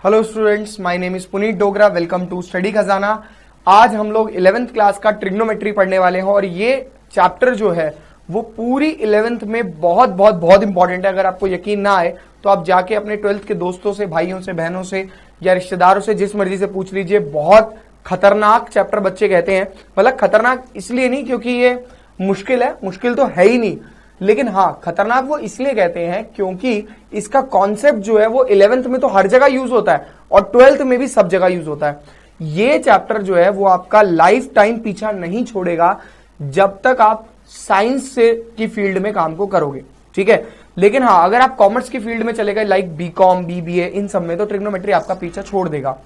Hello students, my name is Puneet Dogra. Welcome to study Khazana. आज हम लोग 11th क्लास का ट्रिग्नोमेट्री पढ़ने वाले हैं और ये चैप्टर जो है वो पूरी 11th में बहुत बहुत बहुत इंपॉर्टेंट है। अगर आपको यकीन ना आए तो आप जाके अपने 12th के दोस्तों से, भाइयों से, बहनों से या रिश्तेदारों से, जिस मर्जी से पूछ लीजिए। बहुत खतरनाक चैप्टर बच्चे कहते हैं। मतलब खतरनाक इसलिए नहीं क्योंकि ये मुश्किल है, मुश्किल तो है ही नहीं, लेकिन हाँ खतरनाक वो इसलिए कहते हैं क्योंकि इसका कॉन्सेप्ट जो है वो 11th में तो हर जगह यूज होता है और 12th में भी सब जगह यूज होता है। ये चैप्टर जो है वो आपका लाइफ टाइम पीछा नहीं छोड़ेगा जब तक आप साइंस से की फील्ड में काम को करोगे, ठीक है। लेकिन हाँ, अगर आप कॉमर्स की फील्ड में चले गए लाइक बीकॉम, बीबीए, इन सब में तो ट्रिग्नोमेट्री आपका पीछा छोड़ देगा,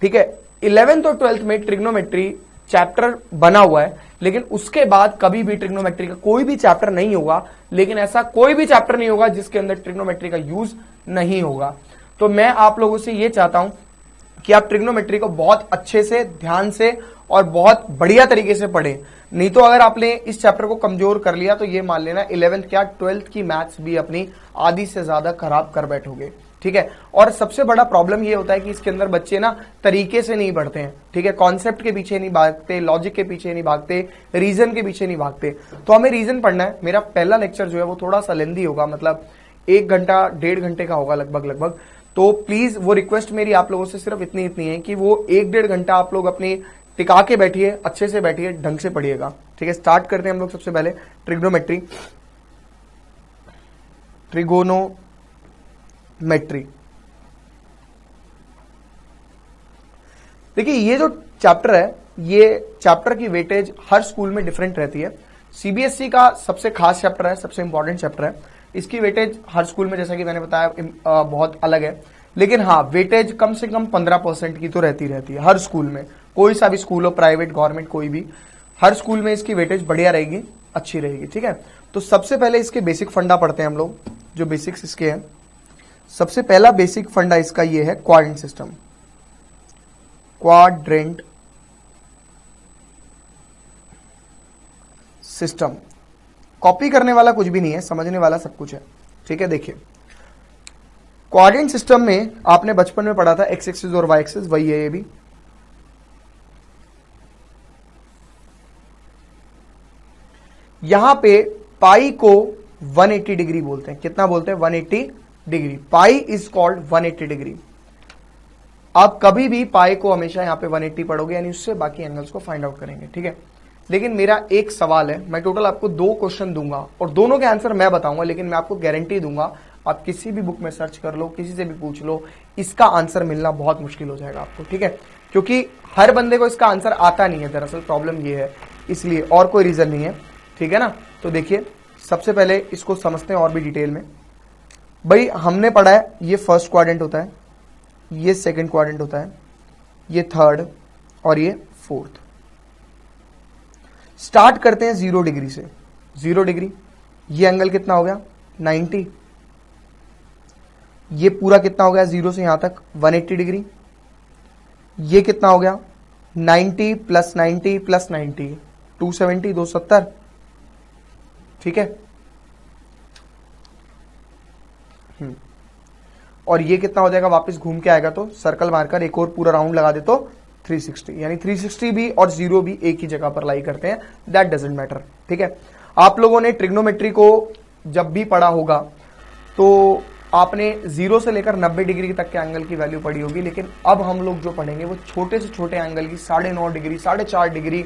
ठीक है। 11th और 12th में ट्रिग्नोमेट्री चैप्टर बना हुआ है, लेकिन उसके बाद कभी भी ट्रिग्नोमेट्री का कोई भी चैप्टर नहीं होगा। लेकिन ऐसा कोई भी चैप्टर नहीं होगा जिसके अंदर ट्रिग्नोमेट्री का यूज नहीं होगा। तो मैं आप लोगों से ये चाहता हूं कि आप ट्रिग्नोमेट्री को बहुत अच्छे से, ध्यान से और बहुत बढ़िया तरीके से पढ़ें। नहीं तो अगर आपने इस चैप्टर को कमजोर कर लिया तो ये मान लेना 11th क्या 12th की मैथ्स भी अपनी आधी से ज्यादा खराब कर बैठोगे, ठीक है। और सबसे बड़ा प्रॉब्लम ये होता है कि इसके अंदर बच्चे ना तरीके से नहीं पढ़ते हैं, ठीक है। कॉन्सेप्ट के पीछे नहीं भागते, लॉजिक के पीछे नहीं भागते, रीजन के पीछे नहीं भागते। तो हमें रीजन पढ़ना है। मेरा पहला लेक्चर जो है वो थोड़ा सा लेंदी होगा, मतलब 1 घंटा 1.5 घंटे का होगा लगभग। तो प्लीज वो रिक्वेस्ट मेरी आप लोगों से सिर्फ इतनी है कि वो 1-1.5 घंटा आप लोग अपनी टिका के बैठिए, अच्छे से बैठिए, ढंग से पढ़िएगा, ठीक है। स्टार्ट करते हैं हम लोग सबसे पहले ट्रिग्नोमेट्री। देखिए, ये जो चैप्टर है, ये चैप्टर की वेटेज हर स्कूल में डिफरेंट रहती है। सीबीएसई का सबसे खास चैप्टर है, सबसे इंपॉर्टेंट चैप्टर है। इसकी वेटेज हर स्कूल में, जैसा कि मैंने बताया, बहुत अलग है। लेकिन हाँ, वेटेज कम से कम 15% की तो रहती है हर स्कूल में। कोई सा भी स्कूल हो, प्राइवेट, गवर्नमेंट, कोई भी, हर स्कूल में इसकी वेटेज बढ़िया रहेगी, अच्छी रहेगी, ठीक है। तो सबसे पहले इसके बेसिक फंडा पढ़ते हैं हम लोग, जो बेसिक्स इसके हैं। सबसे पहला बेसिक फंडा इसका ये है quadrant system. Quadrant system copy करने वाला कुछ भी नहीं है, समझने वाला सब कुछ है, ठीक है। देखिए, क्वाड्रेंट सिस्टम में आपने बचपन में पढ़ा था एक्स एक्सिस और वाई एक्सिस, वही है ये भी। यहां पे पाई को 180 डिग्री बोलते हैं। कितना बोलते हैं? 180 degree. Pi is called 180 degree. आप कभी भी पाई को हमेशा यहां पे 180 पढ़ोगे, यानी उससे बाकी एंगल्स को फाइंड आउट करेंगे, ठीक है। लेकिन मेरा एक सवाल है, मैं टोटल आपको 2 क्वेश्चन दूंगा और दोनों के आंसर मैं बताऊंगा, लेकिन मैं आपको गारंटी दूंगा, आप किसी भी बुक में सर्च कर लो, किसी से भी पूछ लो, इसका आंसर मिलना बहुत मुश्किल हो जाएगा आपको, ठीक है। क्योंकि हर बंदे को इसका आंसर आता नहीं है, दरअसल प्रॉब्लम ये है, इसलिए, और कोई रीजन नहीं है, ठीक है ना। तो देखिए, सबसे पहले इसको समझते हैं और भी डिटेल में। भाई, हमने पढ़ा है ये फर्स्ट क्वाड्रेंट होता है, ये सेकंड क्वाड्रेंट होता है, ये थर्ड और ये फोर्थ। स्टार्ट करते हैं 0 डिग्री से। 0 डिग्री, ये एंगल कितना हो गया? 90। ये पूरा कितना हो गया 0 से यहां तक? 180 डिग्री। ये कितना हो गया? 90 प्लस 90 प्लस 90, 270, 270, ठीक है। और ये कितना हो जाएगा? वापस घूम के आएगा तो सर्कल मारकर एक और पूरा राउंड लगा दे तो 360, यानी 360 भी और 0 भी एक ही जगह पर लाई करते हैं। दैट डजंट मैटर, ठीक है। आप लोगों ने ट्रिग्नोमेट्री को जब भी पढ़ा होगा तो आपने 0 से लेकर 90 डिग्री तक के एंगल की वैल्यू पढ़ी होगी। लेकिन अब हम लोग जो पढ़ेंगे वो छोटे से छोटे एंगल की 9.5 degree, 4.5 degree,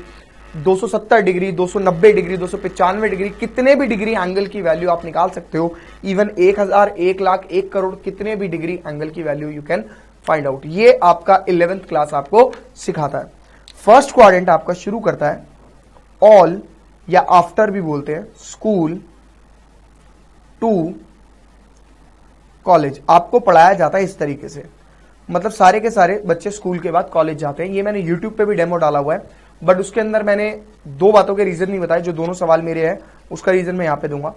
270 degree, 290 degree, 295 degree, कितने भी डिग्री एंगल की वैल्यू आप निकाल सकते हो। इवन 1000, 1 लाख, 1 करोड़, कितने भी डिग्री एंगल की value you can find out. ये आपका 11th क्लास आपको सिखाता है। फर्स्ट क्वाड्रेंट आपका शुरू करता है ऑल, या आफ्टर भी बोलते हैं, स्कूल टू कॉलेज। आपको पढ़ाया जाता है इस तरीके से, मतलब सारे के सारे बच्चे स्कूल के बाद कॉलेज जाते हैं। ये मैंने यूट्यूब पे भी डेमो डाला हुआ है, बट उसके अंदर मैंने 2 बातों के रीजन नहीं बताए। जो दोनों सवाल मेरे हैं उसका रीजन मैं यहां पे दूंगा।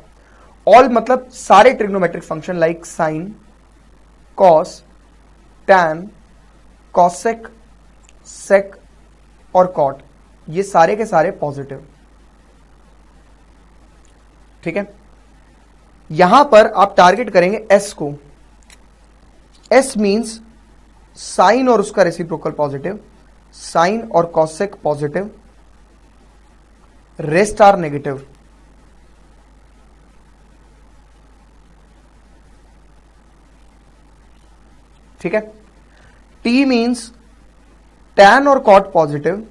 ऑल मतलब सारे trigonometric function like sine, cos, tan, cosec, sec और कॉट, ये सारे के सारे पॉजिटिव, ठीक है। यहां पर आप टारगेट करेंगे एस को। एस मींस साइन और उसका रेसिप्रोकल पॉजिटिव, साइन और cosec positive, rest are negative. ठीक है। टी मीन्स टैन और cot positive,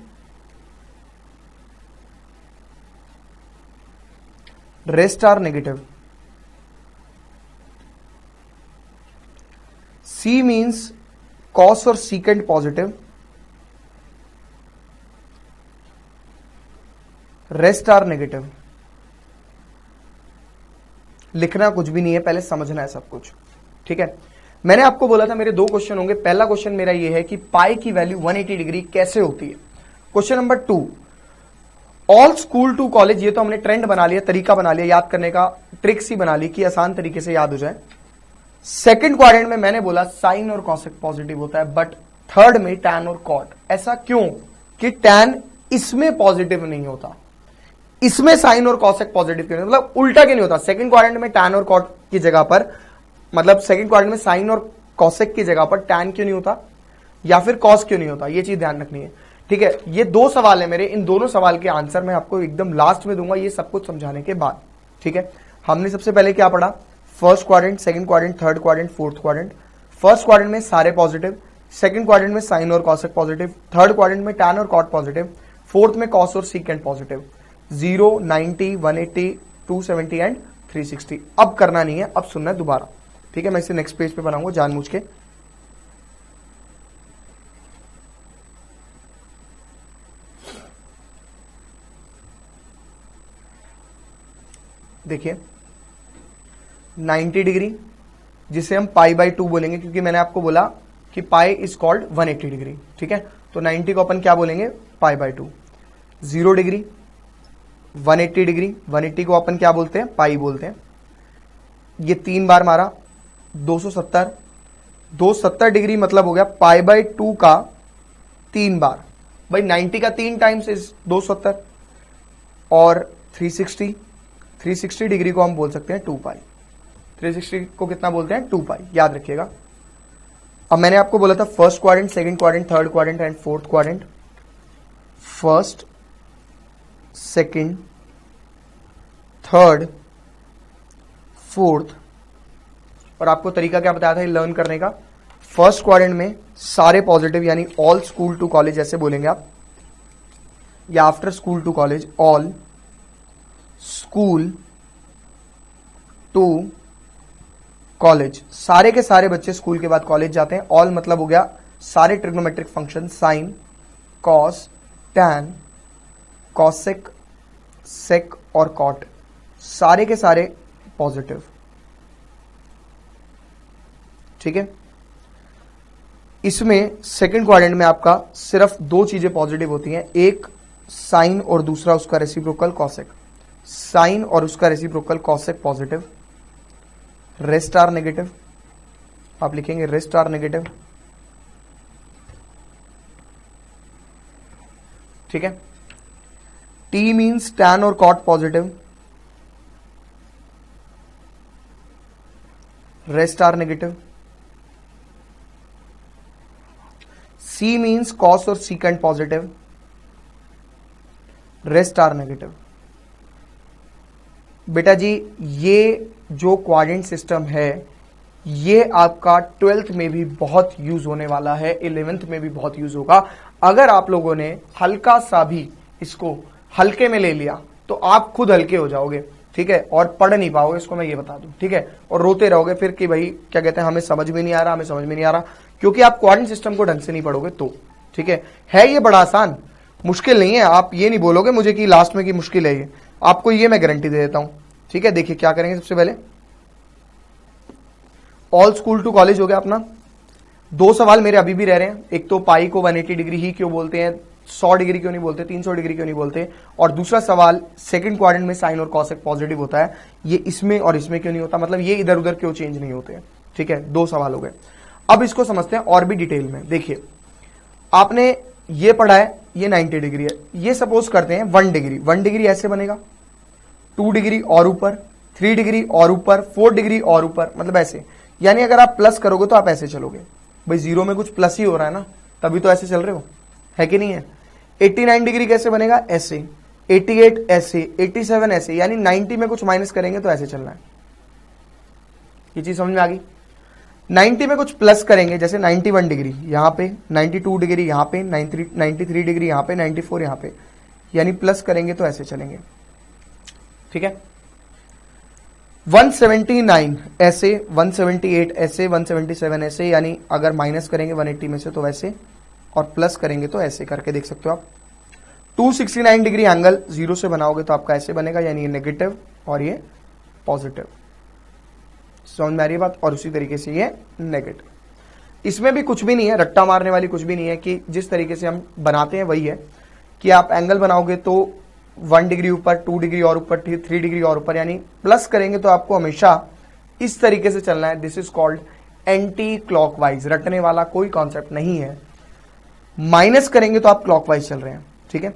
rest are negative. C means cos और secant positive, rest are negative. लिखना कुछ भी नहीं है, पहले समझना है सब कुछ। ठीक है। मैंने आपको बोला था मेरे दो क्वेश्चन होंगे। पहला क्वेश्चन मेरा ये है कि पाई की वैल्यू 180 डिग्री कैसे होती है। Question number 2, all school to college, ये तो हमने ट्रेंड बना लिया, तरीका बना लिया याद करने का, ट्रिक्स ही बना ली कि आसान तरीके से याद हो जाए। सेकंड क्वाड्रेंट में मैंने बोला साइन और कॉसेक पॉजिटिव होता है, बट थर्ड में टैन और कॉट। ऐसा क्यों कि टैन इसमें पॉजिटिव नहीं होता, इसमें साइन और कॉसेक पॉजिटिव क्यों नहीं, मतलब उल्टा क्यों नहीं होता। सेकंड क्वाड्रेंट में टैन और कॉट की जगह पर, मतलब सेकंड क्वाड्रेंट में साइन और कॉसेक की जगह पर टैन क्यों नहीं होता या फिर कॉस क्यों नहीं होता, ये चीज ध्यान रखनी है। ठीक है। ये दो सवाल है मेरे, इन दोनों सवाल के आंसर मैं आपको एकदम लास्ट में दूंगा, ये सब कुछ समझाने के बाद। ठीक है। हमने सबसे पहले क्या पढ़ा, first quadrant, second quadrant, third quadrant, fourth quadrant. First quadrant में सारे पॉजिटिव, सेकंड क्वाड्रेंट में साइन और कॉसेक पॉजिटिव, थर्ड क्वाड्रेंट में टैन और कॉट पॉजिटिव, फोर्थ में कॉस और सीकेंट पॉजिटिव। 0, 90, 180, 270 एंड 360। अब करना नहीं है, अब सुनना है दोबारा। ठीक है। मैं इसे नेक्स्ट पेज पे बनाऊंगा जानबूझ के। देखिए 90 डिग्री जिसे हम पाई बाई 2 बोलेंगे, क्योंकि मैंने आपको बोला कि पाई इज कॉल्ड 180 डिग्री। ठीक है। तो 90 को अपन क्या बोलेंगे, पाई बाई 2। 0 डिग्री, 180 डिग्री, 180 को अपन क्या बोलते हैं, पाई बोलते हैं। ये 3 बार मारा, 270, 270 डिग्री मतलब हो गया पाई बाई 2 का 3 बार। भाई 90 का 3 टाइम्स इज 270, और 360, 360 डिग्री को हम बोल सकते हैं 2 पाई। 360 को कितना बोलते हैं, 2 पाई, याद रखिएगा। अब मैंने आपको बोला था first quadrant, second quadrant, third quadrant and fourth quadrant. First, second, third, fourth, और आपको तरीका क्या बताया था लर्न करने का। फर्स्ट क्वाड्रेंट में सारे पॉजिटिव, यानी ऑल स्कूल टू कॉलेज ऐसे बोलेंगे आप, या after school to college, all school to college. सारे के सारे बच्चे स्कूल के बाद कॉलेज जाते हैं। ऑल मतलब हो गया सारे trigonometric function, sine, cos, tan, cosec, sec और कॉट, सारे के सारे पॉजिटिव। ठीक है। इसमें सेकंड क्वाड्रेंट में आपका सिर्फ दो चीजें पॉजिटिव होती हैं, एक साइन और दूसरा उसका रेसिप्रोकल कॉसेक। साइन और उसका reciprocal cosec positive, rest are negative. आप लिखेंगे रेस्ट आर नेगेटिव। ठीक है। टी मीन्स टैन और cot positive, rest are negative. C means cos और secant positive, rest are negative. बेटा जी ये जो क्वाड्रेंट सिस्टम है ये आपका 12th में भी बहुत यूज होने वाला है, 11th में भी बहुत यूज होगा। अगर आप लोगों ने हल्का सा भी इसको हल्के में ले लिया तो आप खुद हल्के हो जाओगे। ठीक है। और पढ़ नहीं पाओगे, इसको मैं ये बता दूं। ठीक है। और रोते रहोगे फिर कि भाई क्या कहते हैं, हमें समझ में नहीं आ रहा, हमें समझ में नहीं आ रहा, क्योंकि आप क्वाड्रेंट सिस्टम को ढंग से नहीं पढ़ोगे तो। ठीक है ये बड़ा आसान, मुश्किल नहीं है। आप ये नहीं बोलोगे मुझे कि लास्ट में की मुश्किल है ये, आपको ये मैं गारंटी दे देता हूं। ठीक है। देखिए क्या करेंगे, सबसे पहले ऑल स्कूल टू कॉलेज हो गया अपना। दो सवाल मेरे अभी भी रह रहे हैं, एक तो पाई को 180 डिग्री ही क्यों बोलते हैं, 100 डिग्री क्यों नहीं बोलते, 300 डिग्री क्यों नहीं बोलते, और दूसरा सवाल सेकंड क्वाड्रेंट में साइन और कॉसेक पॉजिटिव होता है, ये इसमें और इसमें क्यों नहीं होता, मतलब ये इधर उधर क्यों चेंज नहीं होते। ठीक है। दो सवाल हो गए। अब इसको समझते हैं और भी डिटेल में। देखिए आपने ये पढ़ा है, ये 90 डिग्री है, ये सपोज करते हैं 1 डिग्री। 1 डिग्री ऐसे बनेगा, 2 डिग्री और ऊपर, 3 डिग्री और ऊपर, 4 डिग्री और ऊपर, मतलब ऐसे। यानी अगर आप प्लस करोगे तो आप ऐसे चलोगे, भाई जीरो में कुछ प्लस ही हो रहा है ना, तभी तो ऐसे चल रहे हो, है कि नहीं है। 89 डिग्री कैसे बनेगा, ऐसे, 88 ऐसे, 87 ऐसे, यानी 90 में कुछ माइनस करेंगे तो ऐसे चलना है। ये चीज समझ में आ गई। 90 में कुछ प्लस करेंगे, जैसे 91 डिग्री यहां पे, 92 डिग्री यहां पे, 93 डिग्री यहां पे, 94 यहां पे, यानी प्लस करेंगे तो ऐसे चलेंगे, ठीक है। 179 ऐसे, 178 ऐसे, 177 ऐसे, यानी अगर माइनस करेंगे 180 में से तो वैसे, और प्लस करेंगे तो ऐसे करके देख सकते हो आप। 269 डिग्री एंगल जीरो से बनाओगे तो आपका ऐसे बनेगा, यानी ये नेगेटिव और ये पॉजिटिव। समझ में आ रही है बात। और उसी तरीके से ये नेगेटिव। इसमें भी कुछ भी नहीं है, रट्टा मारने वाली कुछ भी नहीं है, कि जिस तरीके से हम बनाते हैं वही है कि आप एंगल बनाओगे तो 1 डिग्री ऊपर, 2 डिग्री और ऊपर, 3 डिग्री और ऊपर, यानी प्लस करेंगे तो आपको हमेशा इस तरीके से चलना है। This is called anti clockwise. रटने वाला कोई कॉन्सेप्ट नहीं है। माइनस करेंगे तो आप क्लॉकवाइज चल रहे हैं, ठीक है,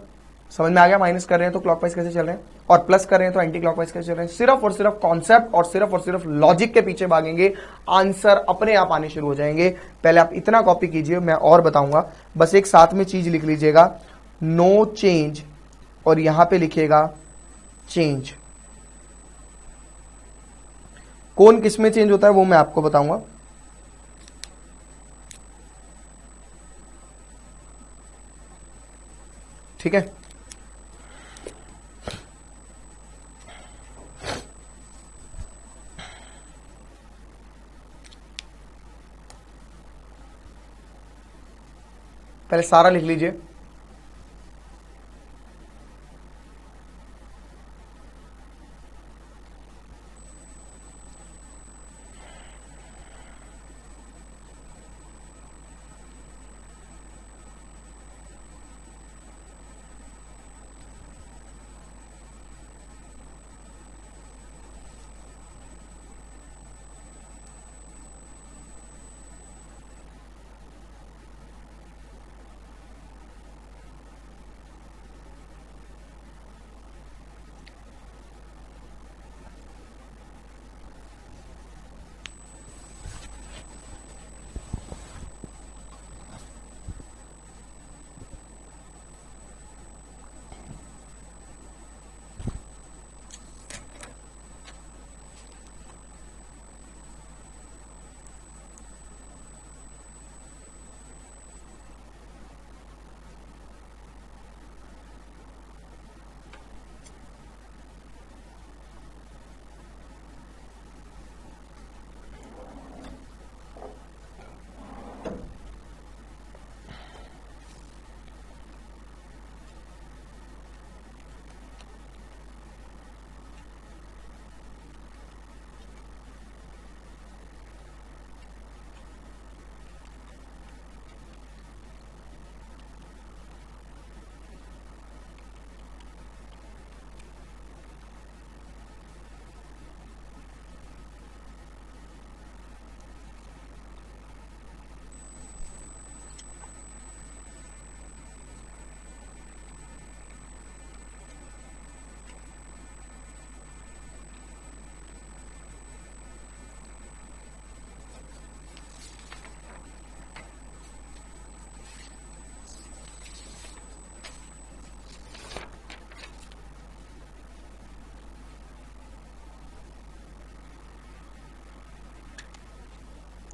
समझ में आ गया। माइनस कर रहे हैं तो क्लॉकवाइज कैसे चल रहे हैं, और प्लस कर रहे हैं तो एंटी क्लॉकवाइज कैसे चल रहे हैं। सिर्फ और सिर्फ कॉन्सेप्ट और सिर्फ लॉजिक के पीछे भागेंगे, आंसर अपने आप आने शुरू हो जाएंगे। पहले आप इतना कॉपी कीजिए, मैं और बताऊंगा, बस एक साथ में चीज लिख लीजिएगा, नो चेंज, और यहां पे लिखिएगा चेंज। कौन किस में चेंज होता है वो मैं आपको बताऊंगा। ठीक है, पहले सारा लिख लीजिए।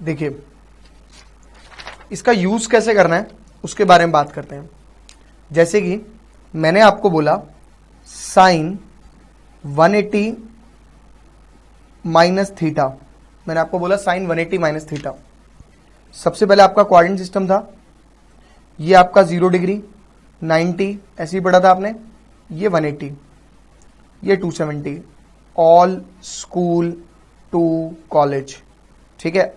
देखिए, इसका यूज कैसे करना है उसके बारे में बात करते हैं। जैसे कि मैंने आपको बोला साइन 180 माइनस थीटा, मैंने आपको बोला साइन 180 माइनस थीटा। सबसे पहले आपका कोऑर्डिनेट सिस्टम था, ये आपका 0 डिग्री, 90 ऐसे ही पढ़ा था आपने, ये 180, ये 270, ऑल स्कूल टू कॉलेज, ठीक है,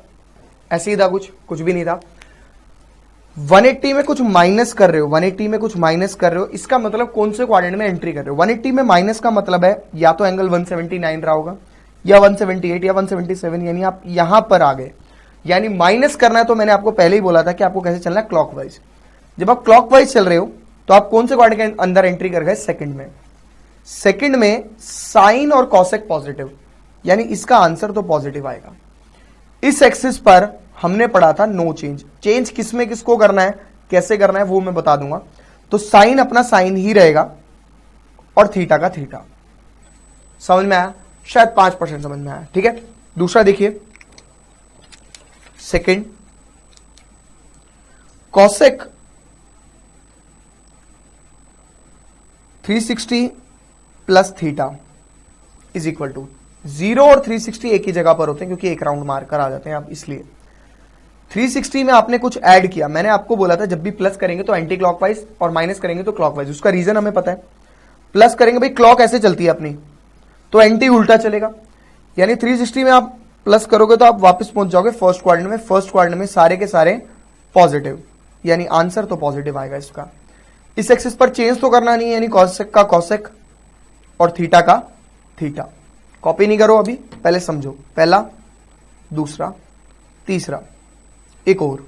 ऐसे ही था, कुछ भी नहीं था। 180 में कुछ माइनस कर रहे हो, 180 में कुछ माइनस कर रहे हो, इसका मतलब कौन से क्वाड्रेंट में एंट्री कर रहे हो। 180 में माइनस का मतलब है या तो एंगल 179 रहा होगा, या 178 या 177, यानी आप यहां पर आ गए, यानी माइनस करना है। तो मैंने आपको पहले ही बोला था कि आपको कैसे चलना है, क्लॉकवाइज। जब आप क्लॉकवाइज चल रहे हो तो आप कौन से क्वाड्रेंट के अंदर एंट्री कर गए, सेकंड में। सेकंड में साइन और कॉसेक पॉजिटिव, यानी इसका आंसर तो पॉजिटिव आएगा। इस एक्सिस पर हमने पढ़ा था नो चेंज। चेंज किसमें किसको करना है, कैसे करना है, वो मैं बता दूंगा। तो साइन अपना साइन ही रहेगा और थीटा का थीटा। समझ में आया? शायद 5% समझ में आया। ठीक है, दूसरा देखिए, second, cosec 360 plus theta is equal to 0 और 360 एक ही जगह पर होते हैं क्योंकि एक राउंड मार्कर आ जाते हैं आप, इसलिए 360 में आपने कुछ ऐड किया। मैंने आपको बोला था जब भी प्लस करेंगे तो एंटी क्लॉकवाइज और माइनस करेंगे तो क्लॉकवाइज। उसका रीजन हमें पता है, प्लस करेंगे भाई क्लॉक ऐसे चलती है अपनी, तो एंटी उल्टा चलेगा। यानी 360 में आप प्लस करोगे तो आप वापस पहुंच जाओगे फर्स्ट क्वाड्रेंट में। फर्स्ट क्वाड्रेंट में सारे के सारे पॉजिटिव, यानी आंसर तो पॉजिटिव आएगा इसका। इस एक्सिस पर चेंज तो करना नहीं है, यानी कॉसेक का कॉसेक और थीटा का थीटा। कॉपी नहीं करो अभी, पहले समझो। पहला, दूसरा, तीसरा, एक और,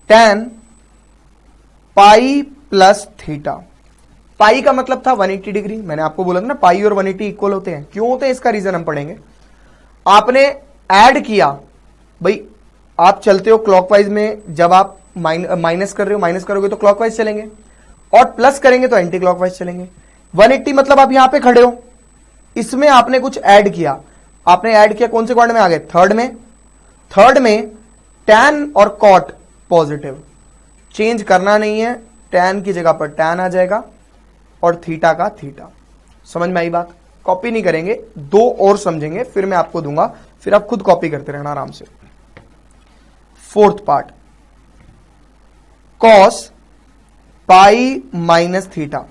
tan पाई प्लस थीटा। पाई का मतलब था 180 डिग्री। मैंने आपको बोला था ना पाई और 180 इक्वल होते हैं। क्यों होते हैं इसका रीजन हम पढ़ेंगे। आपने ऐड किया, भाई आप चलते हो क्लॉकवाइज में, जब आप माइनस कर रहे हो, माइनस करोगे तो क्लॉकवाइज चलेंगे और प्लस करेंगे तो एंटी क्लॉकवाइज चलेंगे। 180 मतलब आप यहां पे खड़े हो, इसमें आपने कुछ ऐड किया। आपने ऐड किया, कौन से क्वाड्रेंट में आ गए, थर्ड में। थर्ड में tan और कॉट पॉजिटिव, चेंज करना नहीं है, tan की जगह पर tan आ जाएगा और थीटा का थीटा। समझ में आई बात? कॉपी नहीं करेंगे, दो और समझेंगे, फिर मैं आपको दूंगा, फिर आप खुद कॉपी करते रहना आराम से। Fourth part, cos pi minus theta.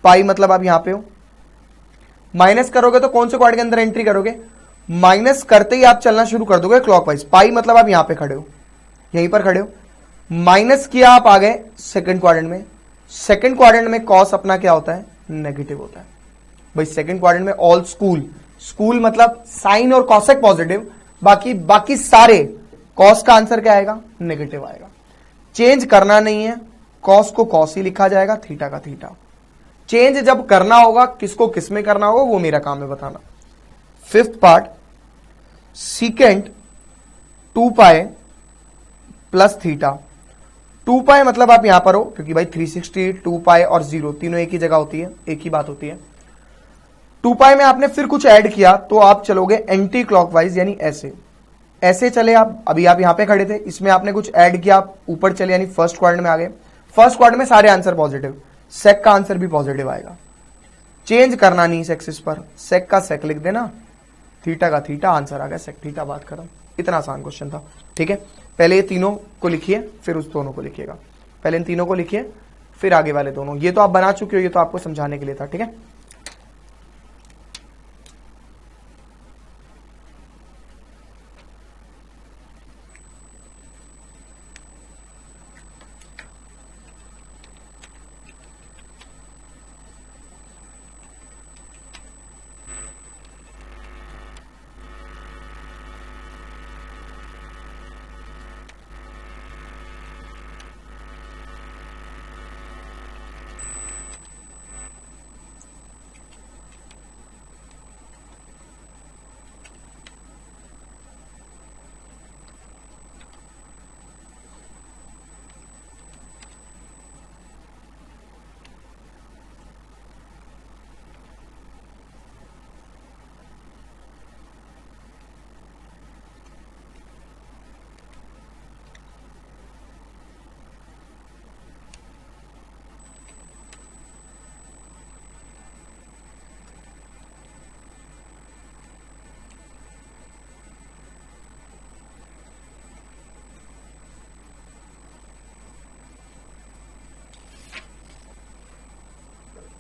Pi मतलब आप यहां पे हो, माइनस करोगे तो कौन से क्वाड्रेंट के अंदर एंट्री करोगे, माइनस करते ही आप चलना शुरू कर दोगे क्लॉकवाइज। पाई मतलब आप यहां पे खड़े हो, यहीं पर खड़े हो, माइनस किया आप आ गए सेकंड क्वाड्रेंट में। सेकंड क्वाड्रेंट में कॉस अपना क्या होता है, नेगेटिव होता है। भाई सेकंड क्वाड्रेंट में ऑल स्कूल, स्कूल मतलब साइन और कॉसेक पॉजिटिव, बाकी सारे कॉस का आंसर क्या आएगा, नेगेटिव आएगा। चेंज करना नहीं है, कॉस को कॉस ही लिखा जाएगा, थीटा का थीटा। चेंज जब करना होगा, किसको किस में करना होगा, वो मेरा काम है बताना। फिफ्थ पार्ट, सीकेंट 2 पाई प्लस थीटा। 2 पाई मतलब आप यहां पर हो, क्योंकि भाई 360, 2 पाई और 0 तीनों एक ही जगह होती है, एक ही बात होती है। 2 पाई में आपने फिर कुछ ऐड किया तो आप चलोगे एंटी क्लॉकवाइज, यानी ऐसे ऐसे चले आप। अभी आप यहां पे खड़े थे, इसमें आपने कुछ ऐड किया, आप ऊपर चले, यानी फर्स्ट क्वाड्रेंट में आ गए। फर्स्ट क्वाड्रेंट में सारे आंसर पॉजिटिव, सेक का आंसर भी पॉजिटिव आएगा। चेंज करना नहीं एक्सिस पर, सेक का सेक लिख देना, थीटा का थीटा, आंसर आ गया सेक थीटा, बात खत्म। इतना आसान क्वेश्चन था। ठीक है, पहले ये तीनों को लिखिए, फिर उस दोनों को लिखिएगा। पहले इन तीनों को लिखिए, फिर आगे वाले दोनों। ये तो आप बना चुके हो, ये तो आपको समझाने के लिए था। ठीक है,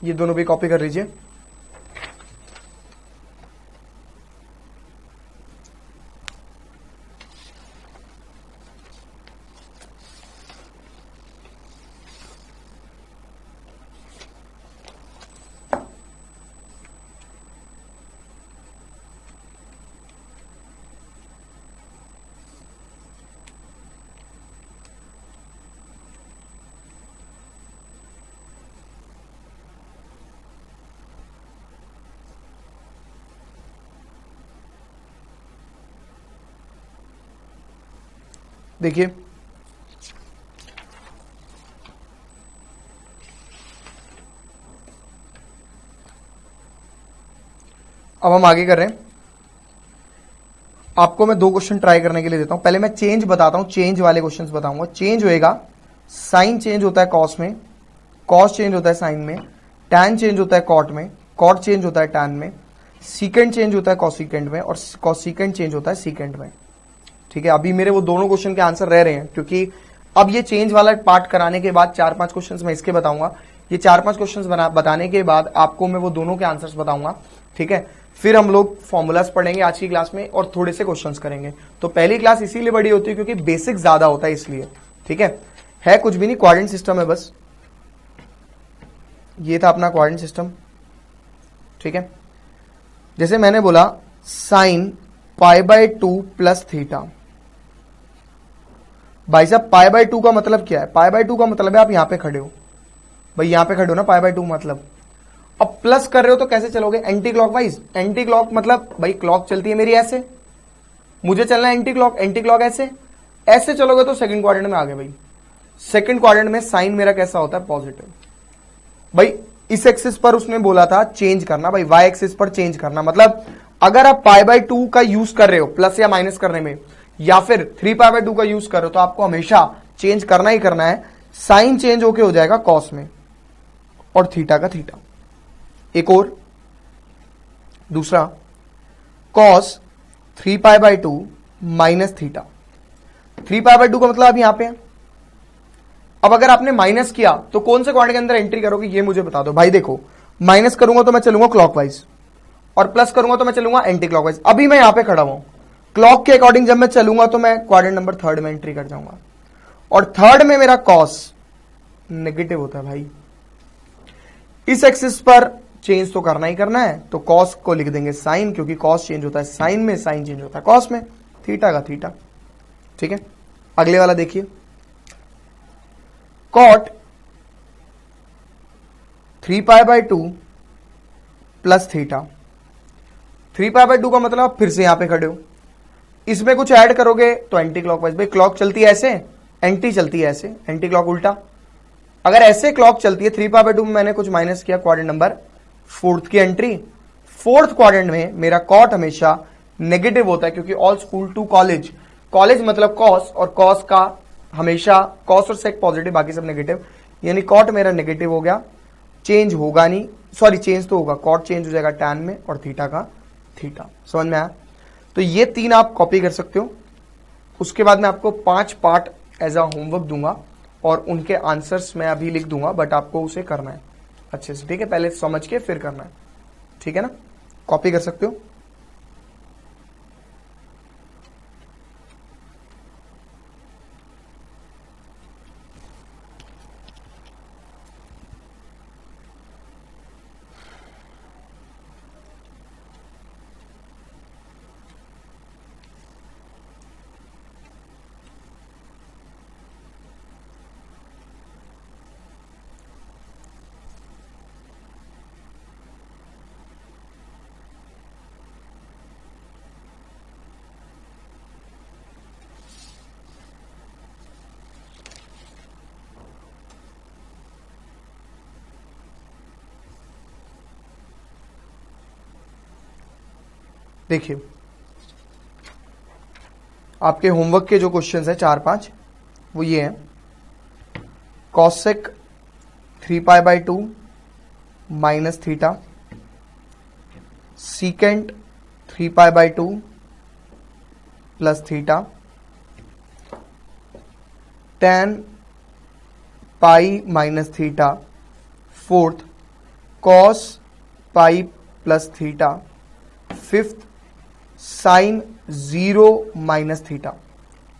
ये दोनों भी कॉपी कर लीजिए। देखिए अब हम आगे कर रहे हैं। आपको मैं 2 क्वेश्चन ट्राई करने के लिए देता हूं। पहले मैं चेंज बताता हूं, चेंज वाले क्वेश्चंस बताऊंगा। चेंज होएगा, साइन चेंज होता है कॉस में, कॉस चेंज होता है साइन में, टैन चेंज होता है कॉट में, कॉट चेंज होता है टैन में, सीकेंड चेंज होता है कॉसिकेंड में, और कॉसिकेंड चेंज होता है सीकेंड में। ठीक है, अभी मेरे वो दोनों क्वेश्चन के आंसर रह रहे हैं, क्योंकि अब ये चेंज वाला पार्ट कराने के बाद 4-5 क्वेश्चन मैं इसके बताऊंगा। ये 4-5 क्वेश्चन बताने के बाद आपको मैं वो दोनों के आंसर्स बताऊंगा। ठीक है, फिर हम लोग फॉर्मूलाज पढ़ेंगे आज की क्लास में और थोड़े से क्वेश्चंस करेंगे। तो पहली क्लास इसीलिए बड़ी होती है क्योंकि बेसिक ज्यादा होता है, इसलिए। ठीक है कुछ भी नहीं, क्वाड्रेंट सिस्टम है बस। ये था अपना क्वाड्रेंट सिस्टम। ठीक है, जैसे मैंने बोला साइन π/2 प्लस थीटा। भाई साहब π/2 का मतलब क्या है? π/2 का मतलब है आप यहां पे खड़े हो, भाई यहां पे खड़े हो ना, π/2 मतलब। अब प्लस कर रहे हो तो कैसे चलोगे? Anti clockwise. एंटी क्लॉक मतलब भाई क्लॉक चलती है मेरी ऐसे, मुझे चलना है एंटी क्लॉक, एंटी क्लॉक ऐसे, ऐसे चलोगे तो सेकंड क्वाड्रेंट में आ गए भाई। सेकंड क्वाड्रेंट में साइन मेरा कैसा होता है? पॉजिटिव। भाई इस एक्सिस पर उसने बोला था चेंज करना, भाई वाई एक्सिस पर चेंज करना, मतलब अगर आप π/2 का यूज कर रहे हो प्लस या माइनस करने में, या फिर 3π/2 का यूज कर रहे हो, तो आपको हमेशा चेंज करना ही करना है। साइन चेंज होके हो जाएगा कॉस में और थीटा का थीटा। एक और दूसरा कॉस 3π/2 माइनस थीटा। 3π/2 का मतलब आप यहां पे है। अब अगर आपने माइनस किया तो कौन से क्वाड्रेंट के अंदर एंट्री करोगे ये मुझे बता दो। भाई देखो, माइनस करूंगा तो मैं चलूंगा क्लॉकवाइज और प्लस करूंगा तो मैं चलूंगा एंटी क्लॉकवाइज। अभी मैं यहां पे खड़ा हूं, क्लॉक के अकॉर्डिंग जब मैं चलूंगा तो मैं क्वाड्रेंट नंबर 3 में एंट्री कर जाऊंगा, और 3 में मेरा कॉस नेगेटिव होता है। भाई इस एक्सिस पर चेंज तो करना ही करना है, तो कॉस को लिख देंगे साइन, क्योंकि कॉस चेंज होता है साइन में, साइन चेंज होता है कॉस में, थीटा का थीटा। ठीक है, अगले वाला देखिए, कॉट 3π/2 प्लस थीटा। 3π/2 का मतलब आप फिर से यहां पे खड़े हो, इसमें कुछ ऐड करोगे तो एंटी क्लॉकवाइज। भाई क्लॉक चलती है ऐसे, एंटी चलती है ऐसे, एंटी क्लॉक उल्टा। अगर ऐसे क्लॉक चलती है 3π/2 में मैंने कुछ माइनस किया, क्वाड्रेंट नंबर 4 की एंट्री। 4th क्वाड्रेंट में मेरा कॉट हमेशा नेगेटिव होता है, क्योंकि all school to college, college मतलब कॉस, और कॉस का हमेशा कॉस और सेक पॉजिटिव, बाकी सब नेगेटिव, यानी कॉट मेरा नेगेटिव हो गया, चेंज होगा नहीं, सॉरी चेंज तो होगा, कॉट चेंज हो जाएगा टैन में और थीटा का थीटा। समझ में आया? तो ये 3 आप कॉपी कर सकते हो। उसके बाद मैं आपको 5 पार्ट एज अ होमवर्क दूंगा और उनके आंसर्स मैं अभी लिख दूंगा, बट आपको उसे करना है अच्छे से। ठीक है, पहले समझ के फिर करना है। ठीक है ना, कॉपी कर सकते हो। देखिए, आपके होमवर्क के जो क्वेश्चंस है 4-5 वो ये हैं, cosec 3π/2 minus theta, secant 3π/2 plus theta, tan pi minus theta, 4th cos pi plus theta, 5th sine 0 minus theta.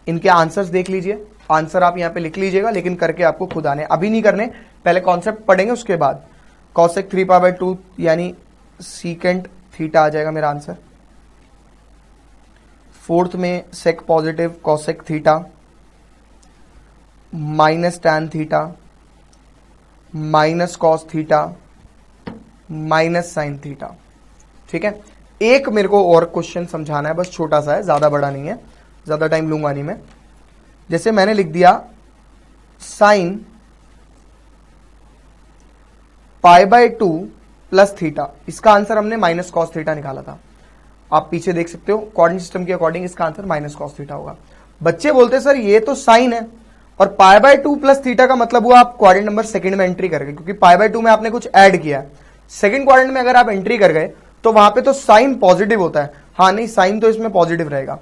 इनके आंसर्स देख लीजिए, आंसर आप यहां पे लिख लीजिएगा, लेकिन करके आपको खुद आने, अभी नहीं करने, पहले कॉन्सेप्ट पढ़ेंगे उसके बाद। कॉसेक 3π/2 यानी सीकेंट थीटा आ जाएगा मेरा आंसर। 4th में sec positive cosec theta minus tan theta minus cos theta minus sine theta. ठीक है, एक मेरे को और क्वेश्चन समझाना है, बस छोटा सा है, ज्यादा बड़ा नहीं है, ज्यादा टाइम लूंगा नहीं मैं। जैसे मैंने लिख दिया साइन π/2 प्लस थीटा, इसका आंसर हमने माइनस कॉस थीटा निकाला था। आप पीछे देख सकते हो कोऑर्डिनेट सिस्टम के अकॉर्डिंग इसका आंसर माइनस कॉस थीटा होगा। बच्चे बोलते सर ये तो साइन है और π/2 प्लस थीटा का मतलब हुआ आप क्वाड्रेंट नंबर सेकंड में एंट्री कर गए, क्योंकि π/2 में आपने कुछ ऐड किया है। सेकंड क्वाड्रेंट में अगर आप एंट्री कर गए तो वहां पे तो साइन पॉजिटिव होता है। हाँ नहीं, साइन तो इसमें पॉजिटिव रहेगा,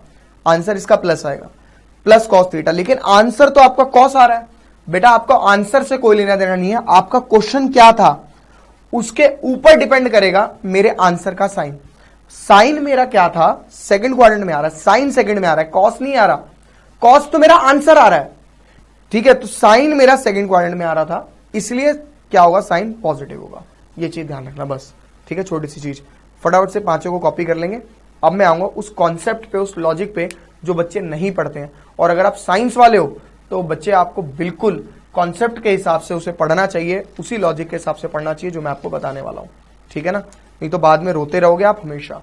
आंसर इसका प्लस आएगा, प्लस कॉस थीटा। लेकिन आंसर तो आपका कॉस आ रहा है। बेटा आपका आंसर से कोई लेना देना नहीं है, आपका क्वेश्चन क्या था उसके ऊपर डिपेंड करेगा मेरे आंसर का साइन। साइन मेरा क्या था, सेकंड क्वाड्रेंट में आ रहा है, साइन सेकंड में आ रहा है, कॉस नहीं आ रहा। कॉस तो मेरा आंसर आ रहा है, ठीक है। तो साइन मेरा सेकंड क्वाड्रेंट में आ रहा था, इसलिए क्या होगा, साइन पॉजिटिव होगा। ये चीज ध्यान रखना बस, ठीक है। छोटी सी चीज, फटाफट से पांचों को कॉपी कर लेंगे। अब मैं आऊंगा उस कॉन्सेप्ट पे, उस लॉजिक पे जो बच्चे नहीं पढ़ते हैं। और अगर आप साइंस वाले हो तो बच्चे आपको बिल्कुल कॉन्सेप्ट के हिसाब से उसे पढ़ना चाहिए, उसी लॉजिक के हिसाब से पढ़ना चाहिए जो मैं आपको बताने वाला हूं, ठीक है ना। नहीं तो बाद में रोते रहोगे आप हमेशा।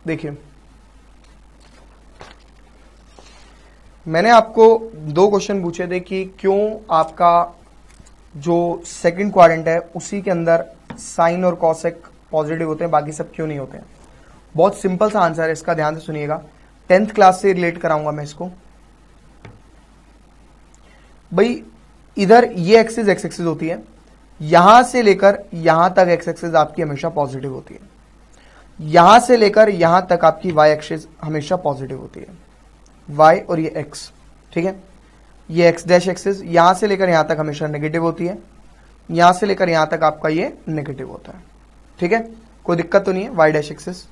देखिए मैंने आपको दो क्वेश्चन पूछे थे कि क्यों आपका जो सेकंड क्वाड्रेंट है उसी के अंदर साइन और कॉसेक पॉजिटिव होते हैं, बाकी सब क्यों नहीं होते हैं। बहुत सिंपल सा आंसर है इसका, ध्यान से सुनिएगा। 10th क्लास से रिलेट कराऊंगा मैं इसको। भाई इधर ये एक्सिस एक्स एक्सिस होती है, यहां से लेकर यहां तक एक्स एक्सिस आपकी हमेशा पॉजिटिव होती है, यहां से लेकर यहां तक आपकी वाई एक्सिस हमेशा पॉजिटिव होती है, वाई और ये एक्स, ठीक है। ये एक्स डैश एक्सिस यहां से लेकर यहां तक हमेशा नेगेटिव होती है, यहां से लेकर यहां तक आपका ये नेगेटिव होता है, ठीक है। कोई दिक्कत तो नहीं है। Y dash axis.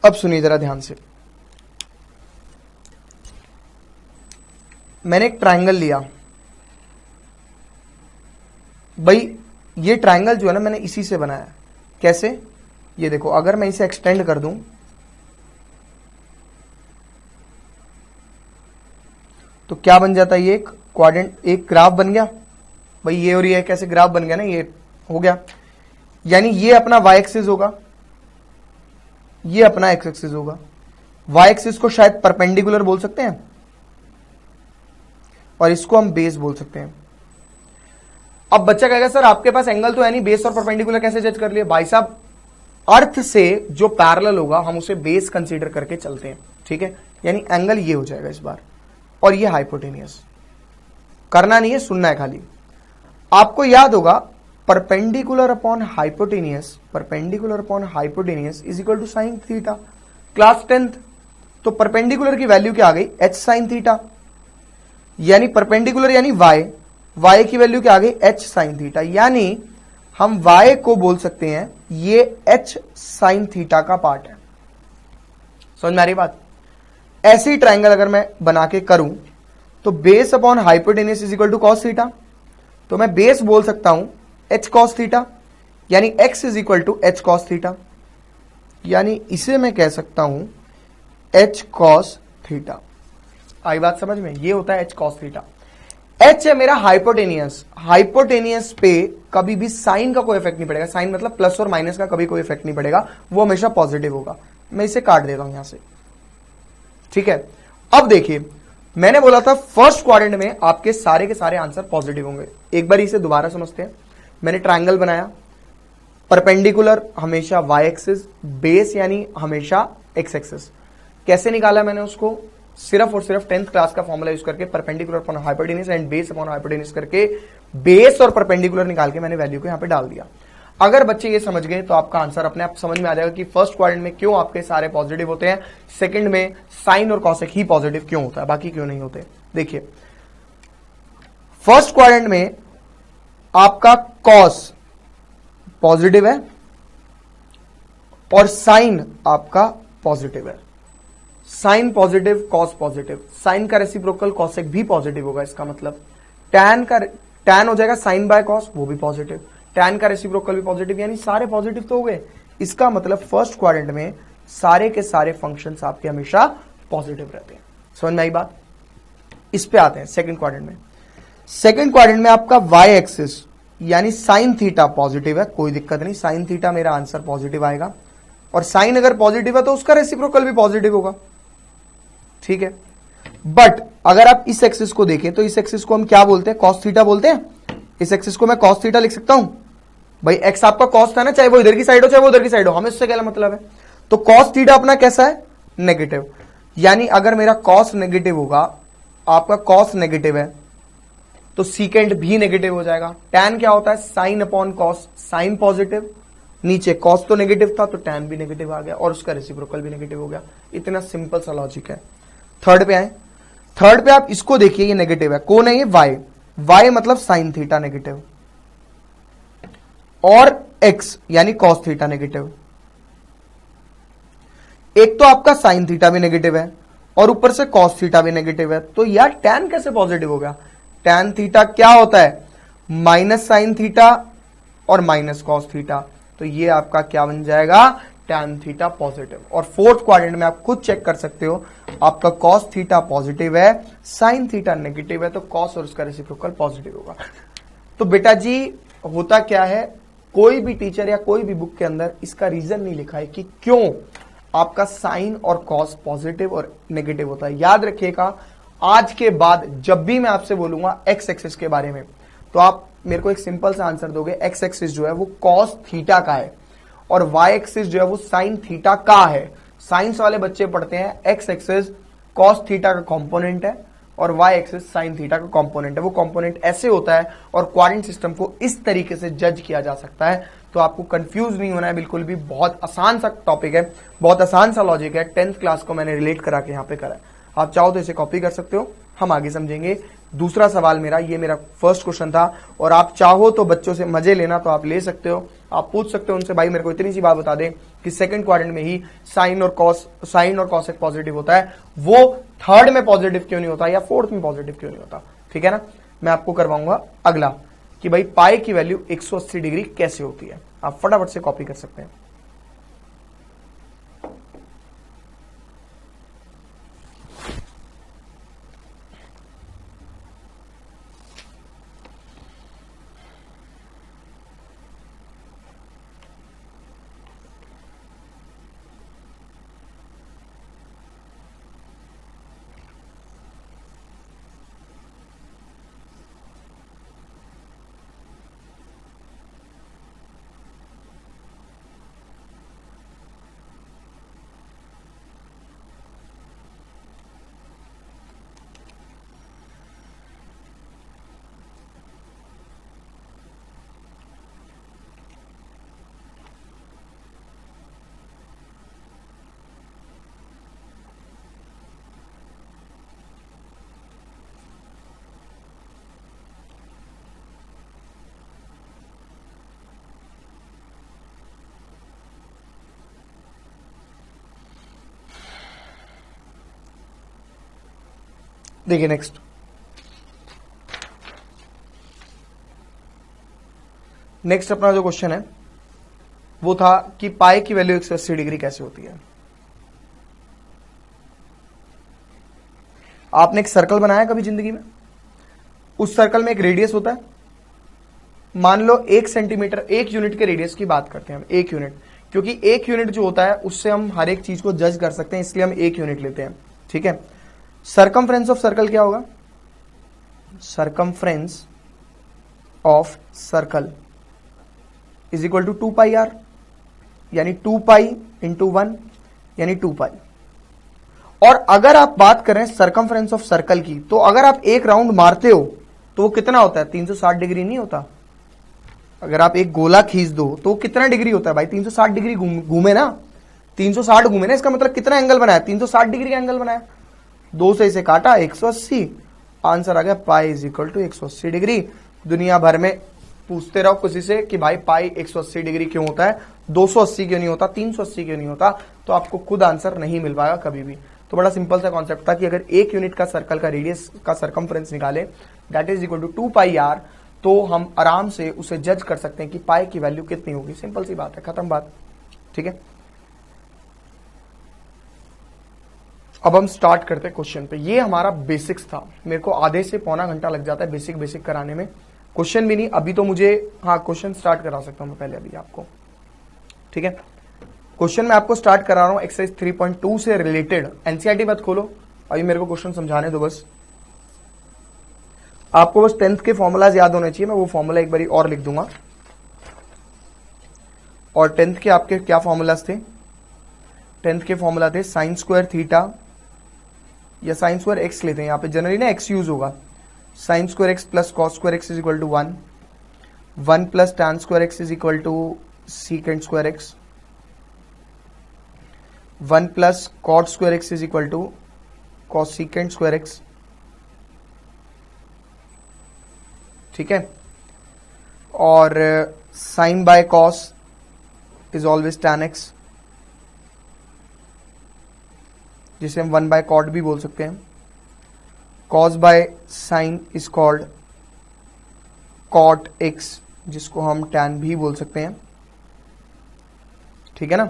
अब सुनिए जरा ध्यान से, मैंने एक ट्राइंगल लिया। भाई ये ट्राइंगल जो है ना मैंने इसी से बनाया। कैसे, ये देखो, अगर मैं इसे एक्सटेंड कर दूं तो क्या बन जाता है, ये एक क्वाड्रेंट, एक ग्राफ बन गया। भाई ये और ये कैसे ग्राफ बन गया ना, ये हो गया। यानी ये अपना वाई एक्सिस होगा, ये अपना एक्स एक्सिस होगा। वाई एक्सिस को शायद परपेंडिकुलर बोल सकते हैं और इसको हम बेस बोल सकते हैं। अब बच्चा कहेगा सर आपके पास एंगल तो है नहीं, बेस और परपेंडिकुलर कैसे जज कर लिए। भाई साहब अर्थ से जो पैरेलल होगा हम उसे बेस कंसीडर करके चलते हैं, ठीक है। यानी एंगल ये हो जाएगा इस बार, और ये हाइपोटेनियस। करना नहीं है, सुनना है खाली। आपको याद होगा perpendicular upon hypotenuse, perpendicular upon hypotenuse is equal to sine theta, class 10th। तो परपेंडिकुलर की वैल्यू क्या आ गई, एच साइन थीटा। यानी परपेंडिकुलर यानी वाई, y की वैल्यू क्या आ गई, h साइन थीटा। यानी हम y को बोल सकते हैं ये h साइन थीटा का पार्ट है। समझ में आ रही बात। ऐसी ट्राइंगल अगर मैं बना के करूं तो base upon hypotenuse is equal to cos theta, तो मैं बेस बोल सकता हूं h कॉस थीटा, यानी x is equal to h cos theta. यानी इसे मैं कह सकता हूं h कॉस थीटा। आई बात समझ में, ये होता है h कॉस थीटा। एच है मेरा हाइपोटेनियस, हाइपोटेनियस पे कभी भी साइन का कोई इफेक्ट नहीं पड़ेगा। साइन मतलब प्लस और माइनस का कभी कोई इफेक्ट नहीं पड़ेगा, वो हमेशा पॉजिटिव होगा। मैं इसे काट देता हूं यहां से, ठीक है। अब देखिए मैंने बोला था फर्स्ट क्वाड्रेंट में आपके सारे के सारे आंसर पॉजिटिव होंगे। एक बार इसे दोबारा समझते हैं। मैंने ट्राइंगल बनाया, परपेंडिकुलर हमेशा वाई एक्सिस, बेस यानी हमेशा एक्स एक्सिस। कैसे निकाला मैंने उसको, सिर्फ और सिर्फ 10th क्लास का फॉर्मूला यूज करके, perpendicular upon hypotenuse and base upon hypotenuse करके बेस और परपेंडिकुलर निकाल के मैंने वैल्यू को यहां पे डाल दिया। अगर बच्चे ये समझ गए तो आपका आंसर अपने आप समझ में आ जाएगा कि फर्स्ट क्वाड्रेंट में क्यों आपके सारे पॉजिटिव होते हैं, सेकंड में साइन और कॉसेक ही पॉजिटिव क्यों होता है, बाकी क्यों नहीं होते। देखिए फर्स्ट क्वाड्रेंट में आपका कॉस पॉजिटिव है और साइन आपका पॉजिटिव है। Sine positive, cos positive, sine का रेसिप्रोकल कॉसेक भी पॉजिटिव होगा। इसका मतलब टैन हो जाएगा साइन बाय कॉस, वो भी पॉजिटिव, टैन का रेसिप्रोकल भी पॉजिटिव, यानी सारे पॉजिटिव तो हो गए। इसका मतलब फर्स्ट क्वाड्रेंट में सारे के सारे फंक्शंस आपके हमेशा पॉजिटिव रहते हैं। समझ में आई बात? इस पे आते हैं सेकंड क्वाड्रेंट में। सेकंड क्वाड्रेंट में आपका वाई एक्सिस यानी साइन थीटा पॉजिटिव है, कोई दिक्कत नहीं, साइन थीटा मेरा आंसर पॉजिटिव आएगा। और साइन अगर पॉजिटिव है तो उसका रेसिप्रोकल भी पॉजिटिव होगा, ठीक है। बट अगर आप इस एक्सिस को देखें तो इस एक्सिस को हम क्या बोलते हैं? कॉस थीटा बोलते हैं। इस एक्सिस को मैं कॉस थीटा लिख सकता हूं भाई, एक्स आपका कॉस था ना, चाहे वो इधर की साइड हो चाहे वो उधर की साइड हो, हमें उससे क्या मतलब है। तो कॉस थीटा अपना कैसा है? नेगेटिव, यानी अगर मेरा कॉस नेगेटिव होगा, आपका कॉस नेगेटिव है तो सीकेंड भी नेगेटिव हो जाएगा। टैन क्या होता है? Sine upon cos, sine positive, नीचे कॉस तो नेगेटिव था तो टैन भी नेगेटिव आ गया और उसका रेसिप्रोकल भी नेगेटिव हो गया। इतना सिंपल सा लॉजिक है। थर्ड पे आए, थर्ड पे आप इसको देखिए, ये नेगेटिव है, कौन है ये? वाई, वाई मतलब साइन थीटा नेगेटिव, और एक्स यानी कॉस थीटा नेगेटिव। एक तो आपका साइन थीटा भी नेगेटिव है और ऊपर से कॉस थीटा भी नेगेटिव है, तो यार टैन कैसे पॉजिटिव हो गया? टैन थीटा क्या होता है? माइनस साइन थीटा और माइनस कॉस थीटा, तो ये आपका क्या बन जाएगा? Tan theta positive. और फोर्थ क्वाड्रेंट में आप खुद चेक कर सकते हो, आपका कॉस थीटा पॉजिटिव है, साइन थीटा नेगेटिव है, तो कॉस और उसका रेसिप्रोकल पॉजिटिव होगा। तो बेटा जी होता क्या है, कोई भी टीचर या कोई भी बुक के अंदर इसका रीजन नहीं लिखा है कि क्यों आपका साइन और कॉस पॉजिटिव और नेगेटिव होता है। याद रखिएगा, आज के बाद जब भी मैं आपसे बोलूंगा एक्स एक्सिस के बारे में, तो आप मेरे को एक सिंपल सा आंसर दोगे, एक्स एक्सिस जो है वो कॉस थीटा का है और वाई एक्सिस जो है वो साइन थीटा का है। साइंस वाले बच्चे पढ़ते हैं एक्स एक्सिस कॉस थीटा का कंपोनेंट है और वाई एक्सिस साइन थीटा का कंपोनेंट है। वो कंपोनेंट ऐसे होता है और क्वाड्रेंट सिस्टम को इस तरीके से जज किया जा सकता है, तो आपको कंफ्यूज नहीं होना है बिल्कुल भी। बहुत आसान सा टॉपिक है, बहुत आसान सा लॉजिक है। 10th क्लास को मैंने रिलेट करा के यहां पे करा है। आप चाहो तो इसे कॉपी कर सकते हो, हम आगे समझेंगे। दूसरा सवाल मेरा, ये मेरा फर्स्ट क्वेश्चन था और आप चाहो तो बच्चों से मजे लेना तो आप ले सकते हो। आप पूछ सकते हो उनसे, भाई मेरे को इतनी सी बात बता दे कि सेकंड क्वाड्रेंट में ही साइन और कॉस पॉजिटिव होता है, वो थर्ड में पॉजिटिव क्यों नहीं होता या फोर्थ में पॉजिटिव क्यों नहीं होता? ठीक है ना। मैं आपको करवाऊंगा अगला कि भाई पाई की वैल्यू 180 डिग्री कैसे होती है। आप फटाफट से कॉपी कर सकते हैं। देखिए नेक्स्ट, अपना जो क्वेश्चन है वो था कि पाई की वैल्यू 180 डिग्री कैसे होती है। आपने एक सर्कल बनाया कभी जिंदगी में? उस सर्कल में एक रेडियस होता है, मान लो 1 सेंटीमीटर, 1 यूनिट के रेडियस की बात करते हैं हम, 1 यूनिट, क्योंकि 1 यूनिट जो होता है उससे हम हर एक चीज को जज कर सकते हैं, इसलिए हम 1 यूनिट लेते हैं। ठीक है। सरकमफ्रेंस ऑफ सर्कल क्या होगा? Circumference of circle is equal to 2 pi R, यानी 2 पाई इंटू 1 यानी 2 पाई। और अगर आप बात करें सरकमफ्रेंस ऑफ सर्कल की, तो अगर आप एक राउंड मारते हो तो वो कितना होता है? 360 डिग्री नहीं होता? अगर आप एक गोला खींच दो तो कितना डिग्री होता है भाई? 360 डिग्री घूमे ना, 360 घूमे ना, इसका मतलब कितना एंगल बनाया? 360 डिग्री का एंगल बनाया। 2 से इसे काटा 180, आंसर आ गया pi is equal to 180 degree. दुनिया भर में पूछते रहो किसी से कि भाई पाई 180 डिग्री क्यों होता है, 280 क्यों नहीं होता, 380 क्यों नहीं होता, तो आपको खुद आंसर नहीं मिल पाएगा कभी भी। तो बड़ा सिंपल सा कॉन्सेप्ट था कि अगर एक यूनिट का सर्कल का रेडियस का सरकमफ्रेंस निकाले that is equal to 2πr, तो हम आराम से उसे जज कर सकते हैं कि पाई की वैल्यू कितनी होगी। सिंपल सी बात है, खत्म बात। ठीक है, अब हम स्टार्ट करते हैं क्वेश्चन पे। ये हमारा बेसिक्स था, मेरे को आधे से पौना घंटा लग जाता है बेसिक कराने में, क्वेश्चन भी नहीं। अभी तो मुझे क्वेश्चन स्टार्ट करा सकता हूं मैं पहले अभी आपको। ठीक है, क्वेश्चन मैं आपको स्टार्ट करा रहा हूं एक्सरसाइज 3.2 से रिलेटेड। एनसीईआरटी मत खोलो, अभी मेरे को क्वेश्चन समझाने दो बस। आपको बस 10th के फॉर्मूलाज याद होने चाहिए, मैं वो फॉर्मूला एक बार और लिख दूंगा। और 10th के आपके क्या फॉर्मूलाज थे? 10th के फॉर्मूला थे साइन स्क्वायर थीटा या साइन स्क्वायर एक्स लेते हैं, यहाँ पे जनरली ना एक्स यूज होगा। Sine square x plus cos square x is equal to 1 plus tan square x is equal to secant square x, 1 plus cot square x is equal to cosecant square x. ठीक है, और sine by cos is always tan x, जिसे हम 1 by cot भी बोल सकते हैं। Cos by sine is called cot x, जिसको हम टैन भी बोल सकते हैं। ठीक है ना,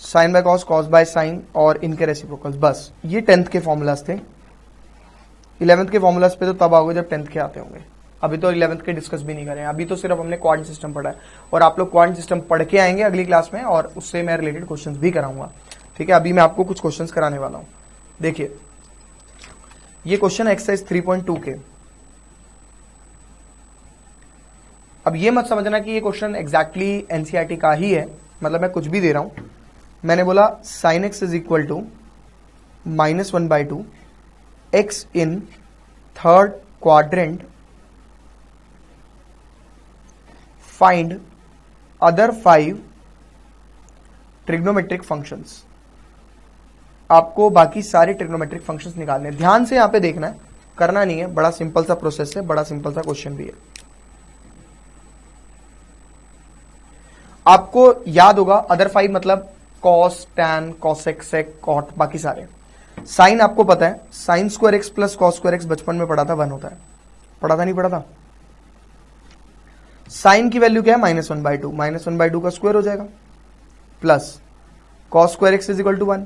sine by cos, cos by sine और इनके रेसिप्रोकल्स। बस ये 10th के फॉर्मूलाज थे। 11th के फॉर्मूलाज पे तो तब आओगे जब 10th के आते होंगे। अभी तो 11th के डिस्कस भी नहीं करें, अभी तो सिर्फ हमने क्वाड सिस्टम पढ़ा है, और आप लोग क्वाड सिस्टम पढ़ के आएंगे अगली क्लास में, और उससे मैं रिलेटेड क्वेश्चंस भी कराऊंगा। ठीक है, अभी मैं आपको कुछ क्वेश्चंस कराने वाला हूं। देखिए, ये क्वेश्चन है एक्सरसाइज 3.2 के। अब ये मत समझना कि ये क्वेश्चन एग्जैक्टली एनसीईआरटी का ही है, मतलब मैं कुछ भी दे रहा हूं। मैंने बोला sine x is equal to -1/2 x in third quadrant, find other 5 trigonometric functions. आपको बाकी सारे ट्रिग्नोमेट्रिक फंक्शंस निकालने हैं। ध्यान से यहां पे देखना है, करना नहीं है, बड़ा सिंपल सा प्रोसेस है, बड़ा सिंपल सा क्वेश्चन भी है। आपको याद होगा अदर 5 मतलब कॉस, टैन, कॉसेक, सेक, कॉट, बाकी सारे। साइन आपको पता है, sign square x plus cos square x बचपन में पढ़ा था 1 होता है, पढ़ा था नहीं पढ़ा था? साइन की वैल्यू क्या है? -1/2, -1/2 का स्क्वायर हो जाएगा, plus cos square x is equal to 1,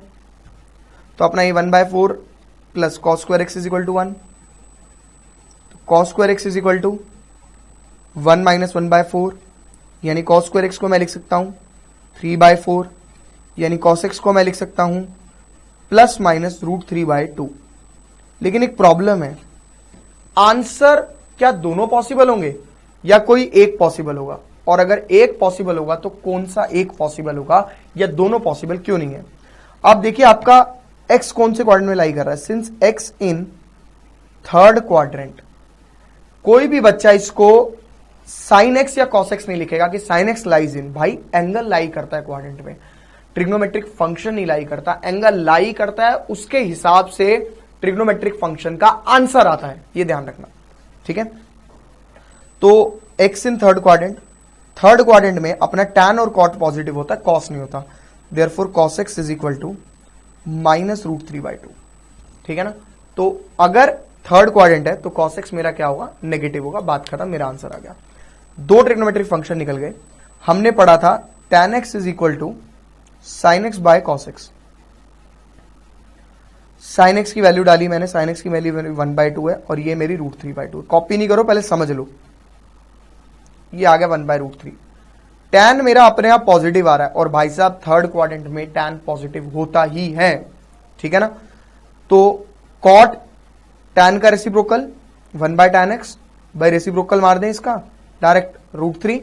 तो अपना ये 1/4 plus cos square x is equal to 1, cos square x is equal to 1 - 1/4, यानी कॉस स्क्वायर एक्स को मैं लिख सकता हूं 3/4, यानी कॉस एक्स को मैं लिख सकता हूं ±√3/2। लेकिन एक प्रॉब्लम है, आंसर क्या दोनों पॉसिबल होंगे या कोई एक पॉसिबल होगा? और अगर एक पॉसिबल होगा तो कौन सा एक पॉसिबल होगा, या दोनों पॉसिबल क्यों नहीं है? अब देखिए, आपका x कौन से क्वाड्रेंट में लाई कर रहा है? सिंस x इन थर्ड क्वाड्रेंट, कोई भी बच्चा इसको साइन एक्स या कॉस एक्स नहीं लिखेगा कि साइन एक्स लाइज इन। भाई एंगल लाई करता है क्वाड्रेंट में, ट्रिग्नोमेट्रिक फंक्शन नहीं लाई करता, एंगल लाई करता है, उसके हिसाब से ट्रिग्नोमेट्रिक फंक्शन का आंसर आता है, ये ध्यान रखना। ठीक है, तो x इन थर्ड क्वाड्रेंट में अपना टैन और कॉट पॉजिटिव होता है, कॉस नहीं होता, therefore cos x is equal to -√3/2। ठीक है ना, तो अगर थर्ड क्वाड्रेंट है तो कॉस एक्स मेरा क्या होगा? नेगेटिव होगा, बात खत्म, मेरा आंसर आ गया। 2 ट्रिग्नोमेट्रिक फंक्शन निकल गए। हमने पढ़ा था tan x is equal to sine x by cos x. Sine x की वैल्यू डाली मैंने, साइन एक्स की वैल्यू 1/2 है और ये मेरी √3/2। कॉपी नहीं करो, पहले समझ लो, ये आ गया 1/√3। टैन मेरा अपने आप पॉजिटिव आ रहा है, और भाई साहब थर्ड क्वाड्रेंट में टैन पॉजिटिव होता ही है। ठीक है ना, तो कॉट टैन का reciprocal 1/tan x, by reciprocal मार दें इसका डायरेक्ट √3।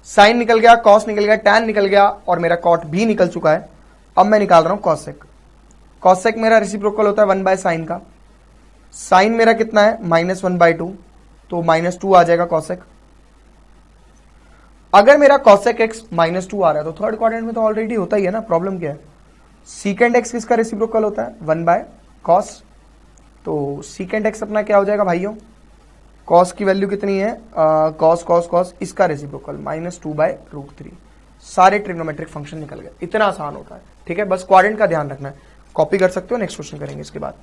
साइन निकल गया, कॉस निकल गया, टैन निकल गया, और मेरा कॉट भी निकल चुका है। अब मैं निकाल रहा हूं कॉसेक। कॉसेक मेरा रेसिप्रोकल होता है 1/sin का। साइन मेरा कितना है? -1/2, तो -2 आ जाएगा कॉसेक। अगर मेरा कॉसेक एक्स -2 आ रहा है तो थर्ड क्वाड्रेंट में तो ऑलरेडी होता ही है ना, प्रॉब्लम क्या है? सीकेंड एक्स किसका रेसिप्रोकल होता है? 1/cos, तो सीकेंड एक्स अपना क्या हो जाएगा भाइयों? कॉस की वैल्यू कितनी है? कॉस, इसका रेसिप्रोकल -2/√3। सारे ट्रिग्नोमेट्रिक फंक्शन निकल गए, इतना आसान होता है। ठीक है, बस क्वाड्रेंट का ध्यान रखना है। कॉपी कर सकते हो, नेक्स्ट क्वेश्चन करेंगे इसके बाद।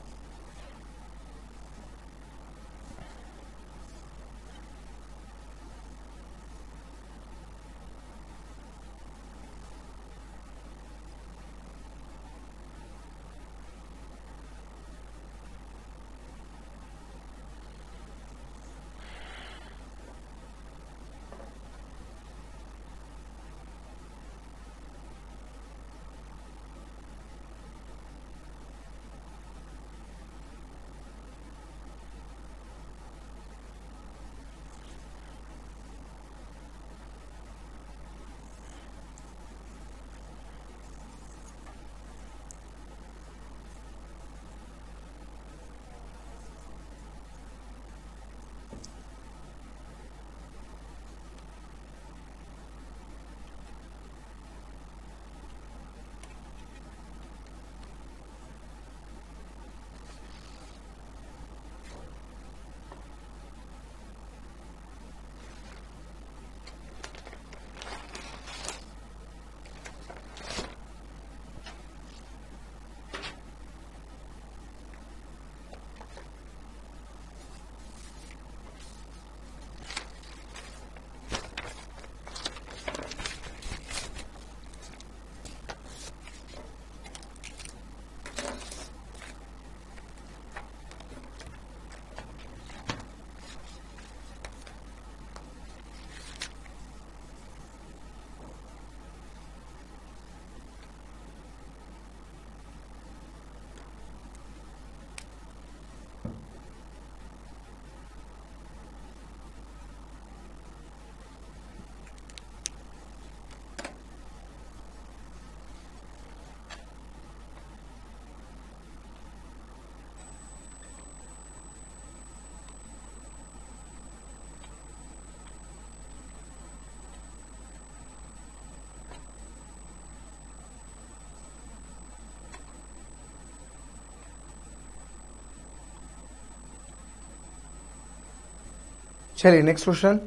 चलिए next question,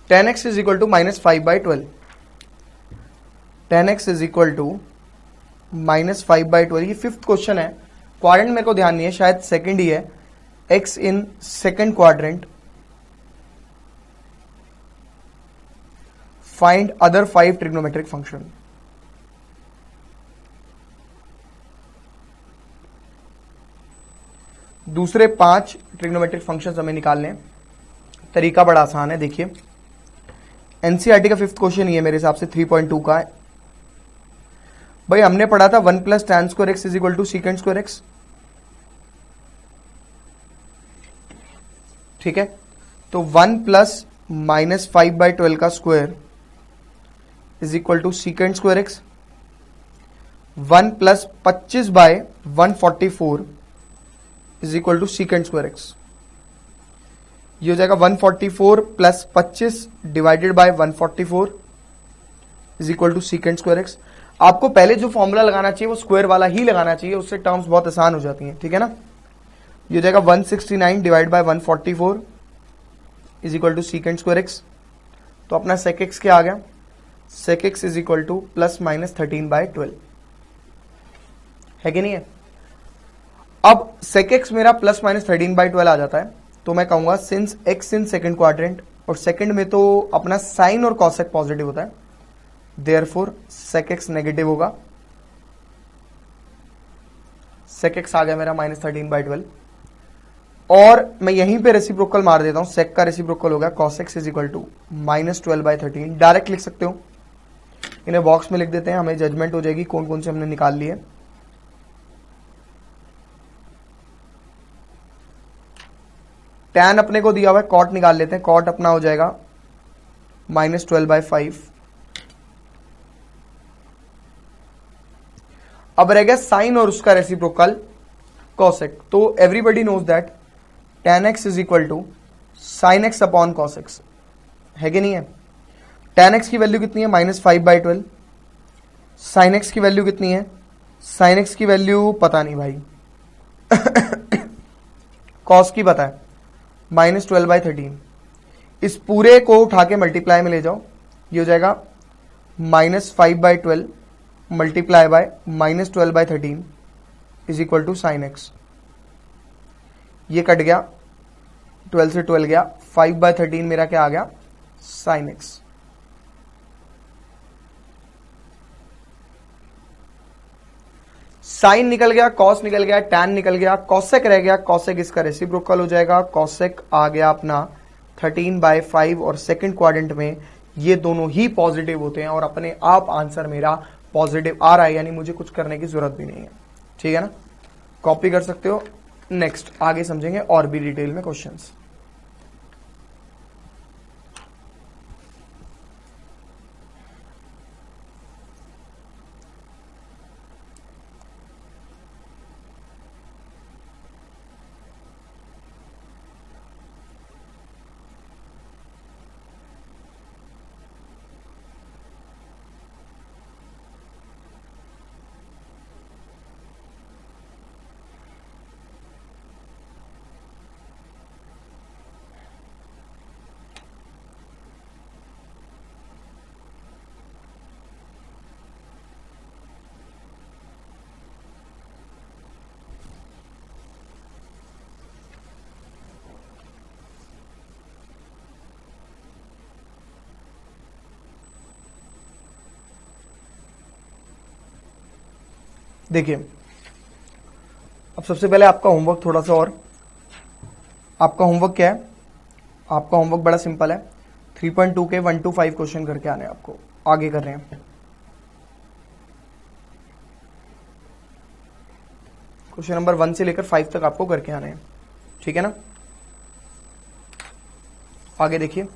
tan x is equal to -5/12। tan x is equal to -5/12, ये फिफ्थ क्वेश्चन है। क्वाड्रेंट मेरे को ध्यान नहीं है, शायद सेकंड ही है। x in second quadrant, find other 5 trigonometric function. दूसरे 5 ट्रिग्नोमेट्रिक फंक्शंस हमें निकालने हैं। तरीका बड़ा आसान है, देखिए एनसीईआरटी का फिफ्थ क्वेश्चन ये मेरे हिसाब से 3.2 का है। भाई हमने पढ़ा था 1 + tan² x is equal to sec² x, ठीक है। तो 1 + -5/12 का square is equal to sec² x, 1 + 25/144 is equal to sec² x। ये हो जाएगा 144 + 25 divided by 144 is equal to sec² x। आपको पहले जो फॉर्मूला लगाना चाहिए वो स्क्वायर वाला ही लगाना चाहिए, उससे टर्म्स बहुत आसान हो जाती हैं, ठीक है ना। ये हो जाएगा 169 divide by 144 is equal to sec² x। तो अपना sec x क्या आ गया, sec x is equal to +-13/12, है कि नहीं है। अब sec x मेरा +-13/12 आ जाता है, तो मैं कहूंगा since x in second quadrant, और सेकंड में तो अपना साइन और कॉसेक पॉजिटिव होता है, देयरफॉर sec x नेगेटिव होगा। sec x आ गया मेरा -13/12, और मैं यहीं पे रेसिप्रोकल मार देता हूं, sec का रेसिप्रोकल होगा cos x is equal to -12/13। Direct लिख सकते हो, इन्हें बॉक्स में लिख देते हैं, हमें जजमेंट हो जाएगी कौन कौन से हमने निकाल लिए। tan अपने को दिया हुआ है, cot निकाल लेते हैं। cot अपना हो जाएगा -12/5। अब रह गया साइन और उसका रेसिप्रोकल cosec। तो everybody knows that tan x is equal to sin x upon cos x, है कि नहीं है। tan x की वैल्यू कितनी है, -5/12। sin x की वैल्यू कितनी है, sin x की वैल्यू पता नहीं भाई cos की पता है, -12/13। इस पूरे को उठा के मल्टीप्लाई में ले जाओ, ये हो जाएगा -5/12 multiply by -12/13 is equal to sine x. ये कट गया, 12 से 12 गया, 5/13 मेरा क्या आ गया, साइन एक्स। साइन निकल गया, कॉस निकल गया, टैन निकल गया, कॉसेक रह गया, कॉसेक इसका रेसिप्रोकल हो जाएगा, कॉसेक आ गया अपना 13/5 और सेकंड क्वाड्रेंट में ये दोनों ही पॉजिटिव होते हैं और अपने आप आंसर मेरा पॉजिटिव आ रहा है, यानी मुझे कुछ करने की जरूरत भी नहीं है। ठीक है ना, कॉपी कर सकते हो। नेक्स्ट आगे समझेंगे और भी डिटेल में क्वेश्चंस। देखिए, अब सबसे पहले आपका होमवर्क थोड़ा सा और, आपका होमवर्क क्या है? आपका होमवर्क बड़ा सिंपल है, 3.2 के 1 to 5 क्वेश्चन करके आने हैं आपको। आगे कर रहे हैं, क्वेश्चन नंबर 1 से लेकर 5 तक आपको करके आने हैं। ठीक है ना, आगे देखिए।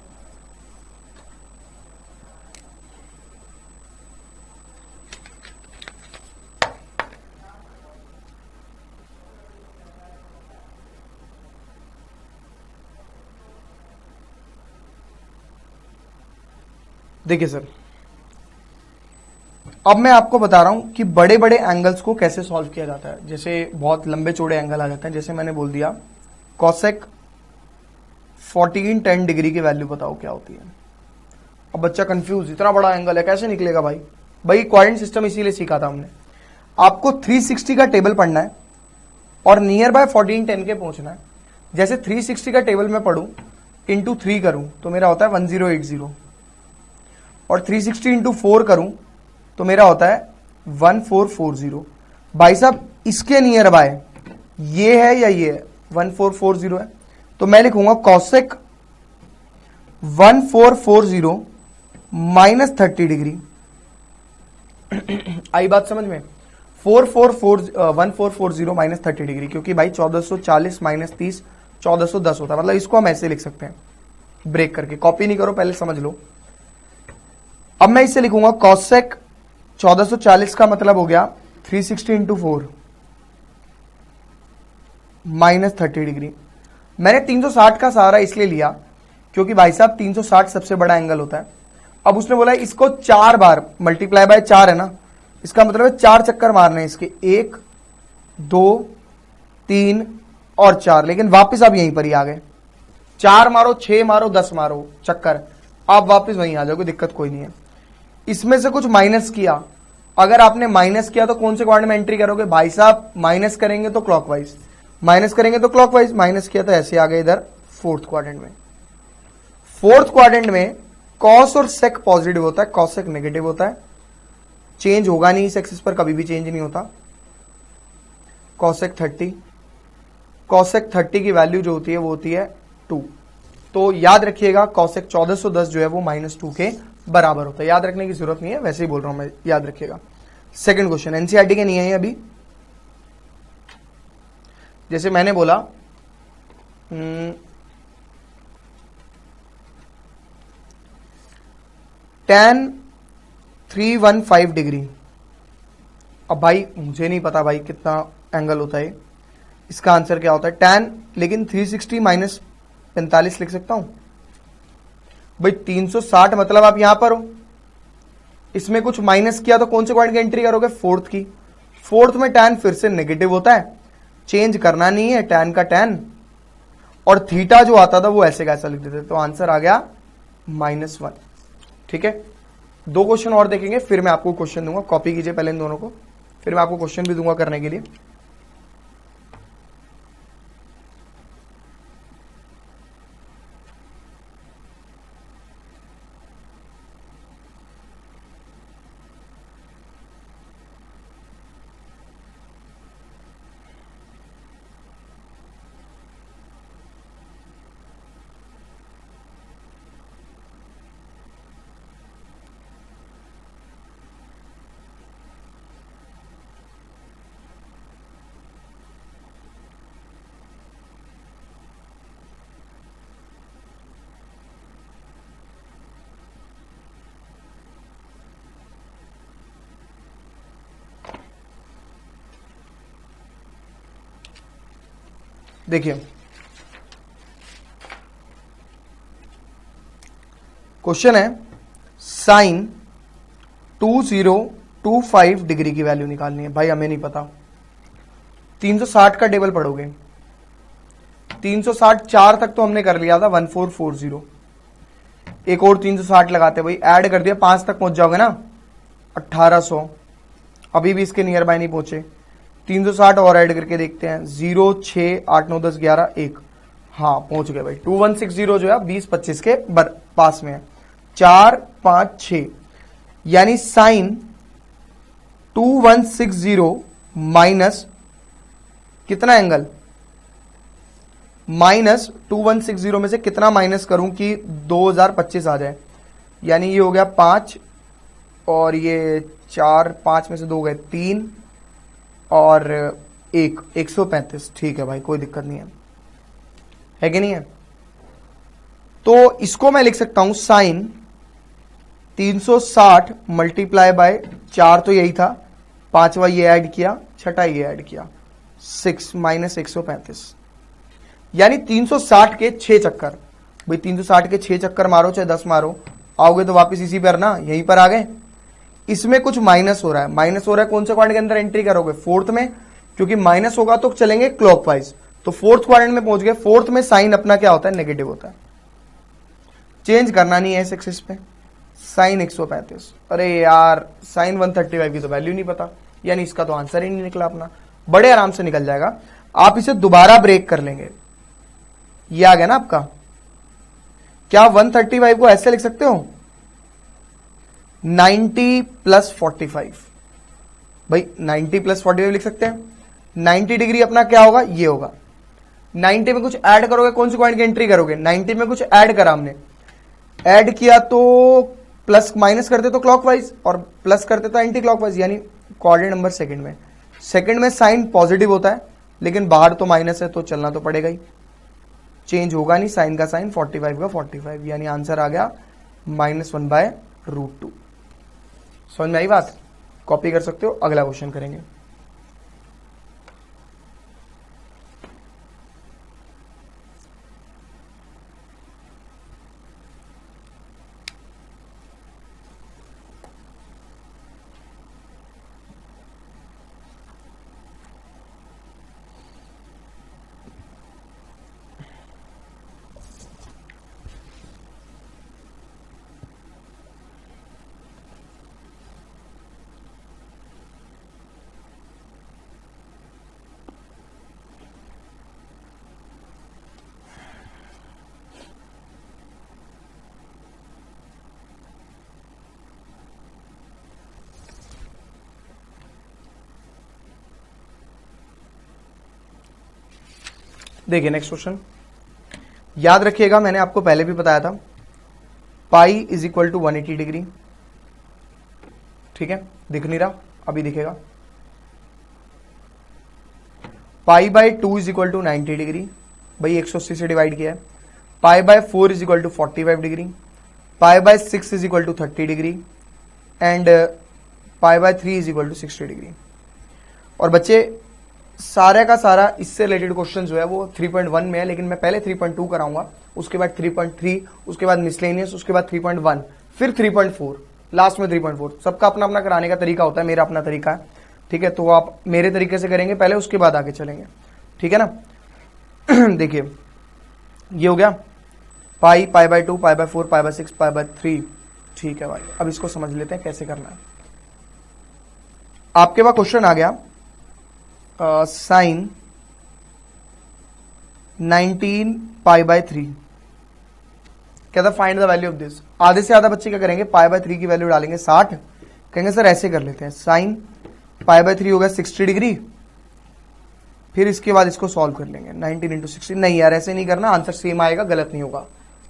देखिए सर, अब मैं आपको बता रहा हूं कि बड़े बड़े एंगल्स को कैसे सॉल्व किया जाता है। जैसे बहुत लंबे चौड़े एंगल आ जाते हैं, जैसे मैंने बोल दिया कॉसेक 1410 डिग्री की वैल्यू बताओ क्या होती है। अब बच्चा कंफ्यूज, इतना बड़ा एंगल है कैसे निकलेगा भाई? भाई क्वाड्रेंट सिस्टम इसीलिए सीखा था हमने। आपको 360 का टेबल पढ़ना है और नियर बाय 1410 के पहुंचना है। जैसे 360 का टेबल मैं पढ़ूं, इंटू 3 करूं तो मेरा होता है 1080, और 360 इंटू 4 करूं तो मेरा होता है 1440। भाई साहब इसके नियर बाय ये है या ये है? 1440 है, तो मैं लिखूंगा कॉसेक 1440 माइनस 30 डिग्री। आई बात समझ में? 1440 माइनस 30 डिग्री, क्योंकि भाई 1440 माइनस 30 1410 होता है, मतलब इसको हम ऐसे लिख सकते हैं ब्रेक करके। कॉपी नहीं करो, पहले समझ लो। अब मैं इसे लिखूंगा कॉसेक 1440 का मतलब हो गया 360 इंटू 4 माइनस 30 डिग्री। मैंने 360 का सहारा इसलिए लिया क्योंकि भाई साहब 360 सबसे बड़ा एंगल होता है। अब उसने बोला इसको 4 बार मल्टीप्लाई बाय 4 है ना, इसका मतलब है 4 चक्कर मारने इसके, 1 2 3 और 4। लेकिन वापस आप यहीं पर ही आ गए, 4 मारो 6 मारो 10 मारो चक्कर, आप वापस वहीं आ जाओगे, दिक्कत कोई नहीं है। इसमें से कुछ माइनस किया, अगर आपने माइनस किया तो कौन से क्वाड्रेंट में एंट्री करोगे? भाई साहब माइनस करेंगे तो क्लॉकवाइज, माइनस करेंगे तो क्लॉकवाइज, माइनस किया तो ऐसे आ गए इधर फोर्थ क्वाड्रेंट में। फोर्थ क्वाड्रेंट में कॉस और सेक पॉजिटिव होता है, कॉसेक नेगेटिव होता है, चेंज होगा नहीं, इस एक्सिस पर कभी भी चेंज नहीं होता। कॉसेक 30, कॉसेक 30 की वैल्यू जो होती है वो होती है 2। तो याद रखिएगा कॉसेक 1410 जो है वो -2 के बराबर होता है। याद रखने की जरूरत नहीं है, वैसे ही बोल रहा हूं मैं, याद रखिएगा। सेकंड क्वेश्चन एनसीईआरटी के नहीं है अभी। जैसे मैंने बोला tan 315 डिग्री। अब भाई मुझे नहीं पता भाई कितना एंगल होता है, इसका आंसर क्या होता है tan, लेकिन 360 माइनस 45 लिख सकता हूं भाई। 360 मतलब आप यहां पर हो, इसमें कुछ माइनस किया तो कौन से क्वाड्रेंट की एंट्री करोगे? फोर्थ की। फोर्थ में tan फिर से नेगेटिव होता है, चेंज करना नहीं है, tan का tan, और थीटा जो आता था वो ऐसे का ऐसा लिख देते, तो आंसर आ गया -1। ठीक है, 2 क्वेश्चन और देखेंगे, फिर मैं आपको क्वेश्चन दूंगा। कॉपी कीजिए पहले इन दोनों को, फिर मैं आपको क्वेश्चन भी दूंगा करने के लिए। देखिए क्वेश्चन है साइन 2025 डिग्री की वैल्यू निकालनी है। भाई हमें नहीं पता, 360 का टेबल पढ़ोगे। 360 4 तक तो हमने कर लिया था 1440, एक और 360 लगाते भाई, ऐड कर दिया 5 तक पहुंच जाओगे ना 1800। अभी भी इसके नियर बाय नहीं पहुंचे, 360 और ऐड करके देखते हैं, 0 6 8 9 10 11 1, हाँ पहुंच गए भाई। 2160 जो है 20 25 के पास में है, 4 5 6, यानी साइन 2160 माइनस कितना एंगल, माइनस 2160 में से कितना माइनस करूं कि 2025 आ जाए, यानी ये हो गया 5 और ये 4, 5 में से 2 गए 3 और 1, 135। ठीक है भाई, कोई दिक्कत नहीं है कि नहीं है। तो इसको मैं लिख सकता हूं साइन 360 मल्टीप्लाई बाय 4 तो यही था, 5वां ये ऐड किया, 6ठा ये ऐड किया, 6 माइनस 135, यानी 360 के 6 चक्कर। भाई 360 के 6 चक्कर मारो चाहे 10 मारो, आओगे तो वापस इसी पर ना, यहीं पर आ गए। इसमें कुछ माइनस हो रहा है, माइनस हो रहा है, कौन से क्वाड्रेंट के अंदर एंट्री करोगे, फोर्थ में, क्योंकि माइनस होगा तो चलेंगे क्लॉकवाइज, तो फोर्थ क्वाड्रेंट में पहुंच गए। फोर्थ में साइन अपना क्या होता है, नेगेटिव होता है, चेंज करना नहीं है इस एक्सिस पे। साइन 135, अरे यार साइन 135 की तो वैल्यू नहीं पता, यानी इसका तो आंसर ही नहीं निकला अपना। बड़े आराम से निकल जाएगा, आप इसे दोबारा ब्रेक कर लेंगे। ये आ गया ना आपका, क्या 135 को ऐसे लिख सकते हो 90 प्लस 45, भाई 90 प्लस 45 लिख सकते हैं। 90 डिग्री अपना क्या होगा, ये होगा। 90 में कुछ ऐड करोगे, कौन सी पॉइंट की एंट्री करोगे, 90 में कुछ ऐड करा हमने, ऐड किया तो प्लस माइनस करते तो क्लॉकवाइज और प्लस करते तो एंटी क्लॉकवाइज, यानी क्वाड्रेंट नंबर सेकंड में। सेकंड में साइन पॉजिटिव होता है, लेकिन बाहर तो माइनस है तो चलना तो पड़ेगा ही, चेंज होगा नहीं। साइन का साइन 45 का 45, यानी आंसर आ गया -1/√2। समझ में आई बात, कॉपी कर सकते हो। अगला क्वेश्चन करेंगे। देखिए नेक्स्ट क्वेश्चन, याद रखिएगा मैंने आपको पहले भी बताया था, pi is equal to 180 degree. ठीक है, दिख नहीं रहा, अभी दिखेगा। Pi by 2 is equal to 90 degree, भाई 180 से डिवाइड किया है। Pi by 4 is equal to 45 degree, pi by 6 is equal to 30 degree and pi by 3 is equal to 60 degree. और बच्चे सारे का सारा इससे रिलेटेड क्वेश्चन जो है वो 3.1 में है, लेकिन मैं पहले 3.2 कराऊंगा, उसके बाद 3.3, उसके बाद मिसलेनियस, उसके बाद 3.1, फिर 3.4, लास्ट में 3.4। सबका अपना अपना कराने का तरीका होता है, मेरा अपना तरीका है। ठीक है, तो आप मेरे तरीके से करेंगे पहले, उसके बाद आगे चलेंगे। ठीक है ना। देखिए ये हो गया pi, pi by 2, pi by 4, pi by 6, pi by 3, ठीक है भाई, अब इसको समझ लेते हैं कैसे करना है। आपके पास क्वेश्चन आ गया साइन 19 पाई बाय 3, कहता find the value of this. आधे से ज्यादा बच्चे क्या करेंगे, पाई बाय 3 की वैल्यू डालेंगे 60, कहेंगे सर ऐसे कर लेते हैं, साइन पाई बाय 3 हो गया 60 डिग्री, फिर इसके बाद इसको सॉल्व कर लेंगे 19 इंटू 60। नहीं यार ऐसे नहीं करना, आंसर सेम आएगा, गलत नहीं होगा,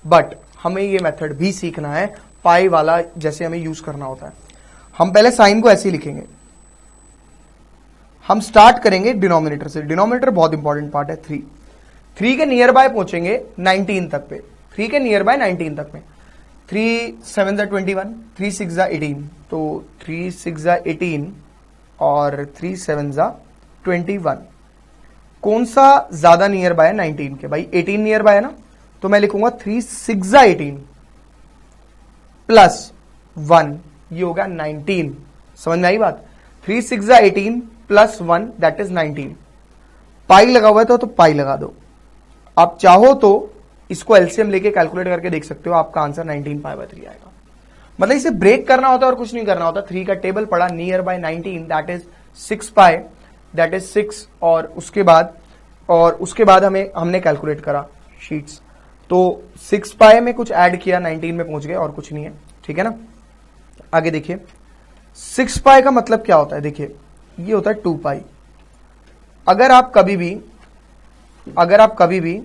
बट हमें ये मेथड भी सीखना है, पाई वाला जैसे हमें यूज करना होता है। हम पहले साइन को ऐसे ही लिखेंगे, हम स्टार्ट करेंगे डिनोमिनेटर से, डिनोमिनेटर बहुत इंपॉर्टेंट पार्ट है। 3 के नियर बाय पहुंचेंगे 19 तक पे, 3 के नियर बाय 19 तक में, 3 7 जा 21, 3 6 जा 18, तो 3 6 जा 18 और 3 7 जा 21, कौन सा ज्यादा नियर बाय है 19 के, भाई 18 नियर बाय है ना, तो मैं लिखूंगा 3 6 जा 18 प्लस 1, ये होगा 19। समझ में आई बात, 3 6 जा 18 प्लस 1 दैट इज 19। पाई लगा हुआ है तो पाई लगा दो, आप चाहो तो इसको एलसीएम लेके कैलकुलेट करके देख सकते हो, आपका आंसर 19 पाई बाय 3 आएगा। मतलब इसे ब्रेक करना होता है और कुछ नहीं करना होता। 3 का टेबल पड़ा, near by 19 that is 6 pi, that is 6, और उसके बाद हमने कैलकुलेट करा शीट्स, तो 6 पाई में कुछ ऐड किया, 19 में पहुंच गए, और कुछ नहीं है, ठीक है ना। आगे देखिए 6 पाई का मतलब क्या होता है, देखिए ये होता है 2 पाई। अगर आप कभी भी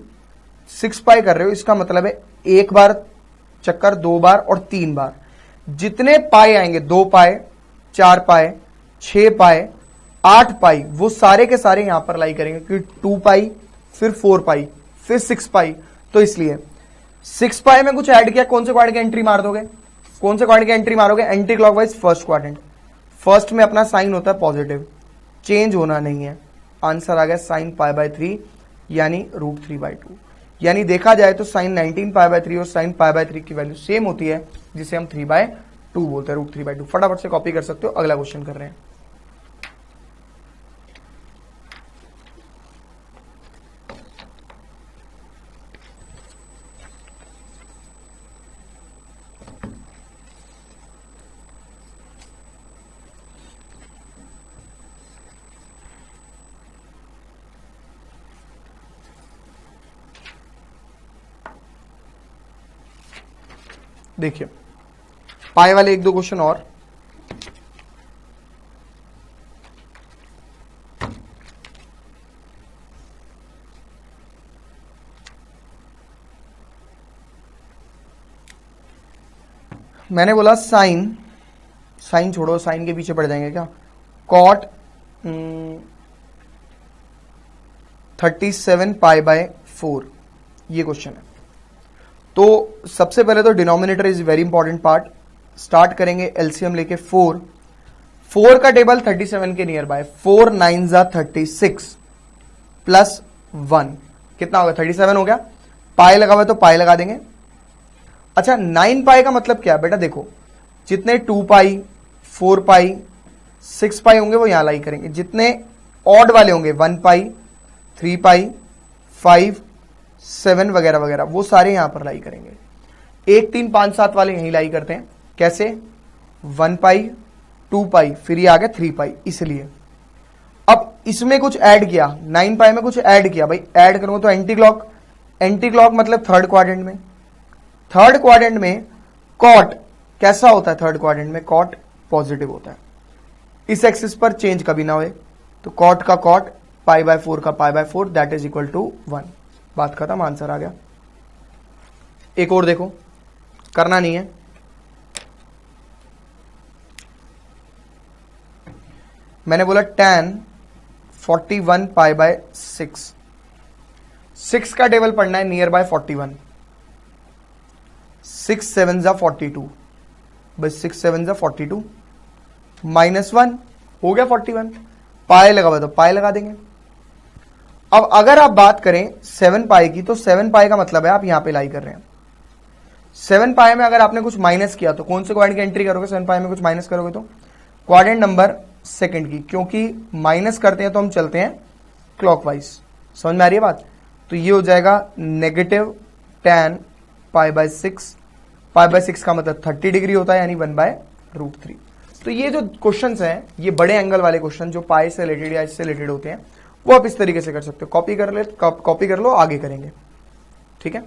6 पाई कर रहे हो, इसका मतलब है एक बार चक्कर, 2 बार और 3 बार, जितने पाई आएंगे 2 पाई, 4 पाई, 6 पाई, 8 पाई, वो सारे के सारे यहां पर लाई करेंगे, क्योंकि 2 पाई फिर 4 पाई फिर 6 पाई, तो इसलिए 6 पाई में कुछ ऐड किया, कौन से क्वाड्रेंट की एंट्री मार दोगे, कौन से क्वाड्रेंट की एंट्री मारोगे, anti clockwise first quadrant. First में अपना साइन होता है पॉजिटिव, चेंज होना नहीं है। आंसर आ गया साइन पाई बाय 3 यानी √3/2। यानी देखा जाए तो साइन 19 पाई बाय 3 और साइन पाई बाय 3 की वैल्यू सेम होती है, जिसे हम 3/2 बोलते हैं, √3/2। फटाफट से कॉपी कर सकते हो, अगला क्वेश्चन कर रहे हैं। देखिए पाई वाले 1-2 क्वेश्चन और, मैंने बोला साइन छोड़ो, साइन के पीछे पड़ जाएंगे क्या, कॉट 37 पाई बाय 4, ये क्वेश्चन है। तो सबसे पहले तो denominator is very important part, start करेंगे एलसीएम लेके 4 का टेबल 37 के नियर बाय, 4 9 जा 36 प्लस 1 कितना होगा, 37 हो गया। पाई लगा हुआ है तो पाई लगा देंगे। अच्छा 9 पाई का मतलब क्या है बेटा, देखो जितने 2 पाई 4 पाई 6 पाई होंगे वो यहां लाई करेंगे, जितने ऑड वाले होंगे 1 पाई 3 पाई 5 7 वगैरह वगैरह, वो सारे यहां पर लाई करेंगे। 1 3 5 7 वाले यहीं लाई करते हैं, कैसे, 1 पाई 2 पाई फिर ये आ गया 3 पाई, इसलिए अब इसमें कुछ ऐड किया, 9 पाई में कुछ ऐड किया, भाई ऐड करूंगा तो एंटी क्लॉक मतलब थर्ड क्वाड्रेंट में कॉट कैसा होता है, थर्ड क्वाड्रेंट में कॉट पॉजिटिव होता है, इस एक्सिस पर चेंज कभी ना होए, तो कॉट का कॉट, पाई बाय 4 का pi by 4 that is equal to 1। बात खत्म, आंसर आ गया। एक और देखो, करना नहीं है, मैंने बोला tan 41 पाई बाय 6 का टेबल पढ़ना है नियर बाय 41, 6 7 जा 42, बस 6 7 जा 42 -1 हो गया 41, पाई लगा तो पाई लगा देंगे। अब अगर आप बात करें 7 पाई की, तो 7 पाई का मतलब है आप यहां पे लाई कर रहे हैं। 7 पाई में अगर आपने कुछ माइनस किया तो कौन से क्वाड्रेंट की एंट्री करोगे, 7 पाई में कुछ माइनस करोगे तो क्वाड्रेंट नंबर सेकंड की, क्योंकि माइनस करते हैं तो हम चलते हैं क्लॉकवाइज। समझ में आ रही है बात, तो ये हो जाएगा -tan पाई बाय 6 π/6 का मतलब 30 डिग्री होता है, यानी 1/√3। तो ये जो क्वेश्चंस हैं, ये बड़े एंगल वाले क्वेश्चन जो पाई से रिलेटेड या इससे रिलेटेड होते हैं, वो आप इस तरीके से कर सकते हो। कॉपी कर लो, आगे करेंगे। ठीक है,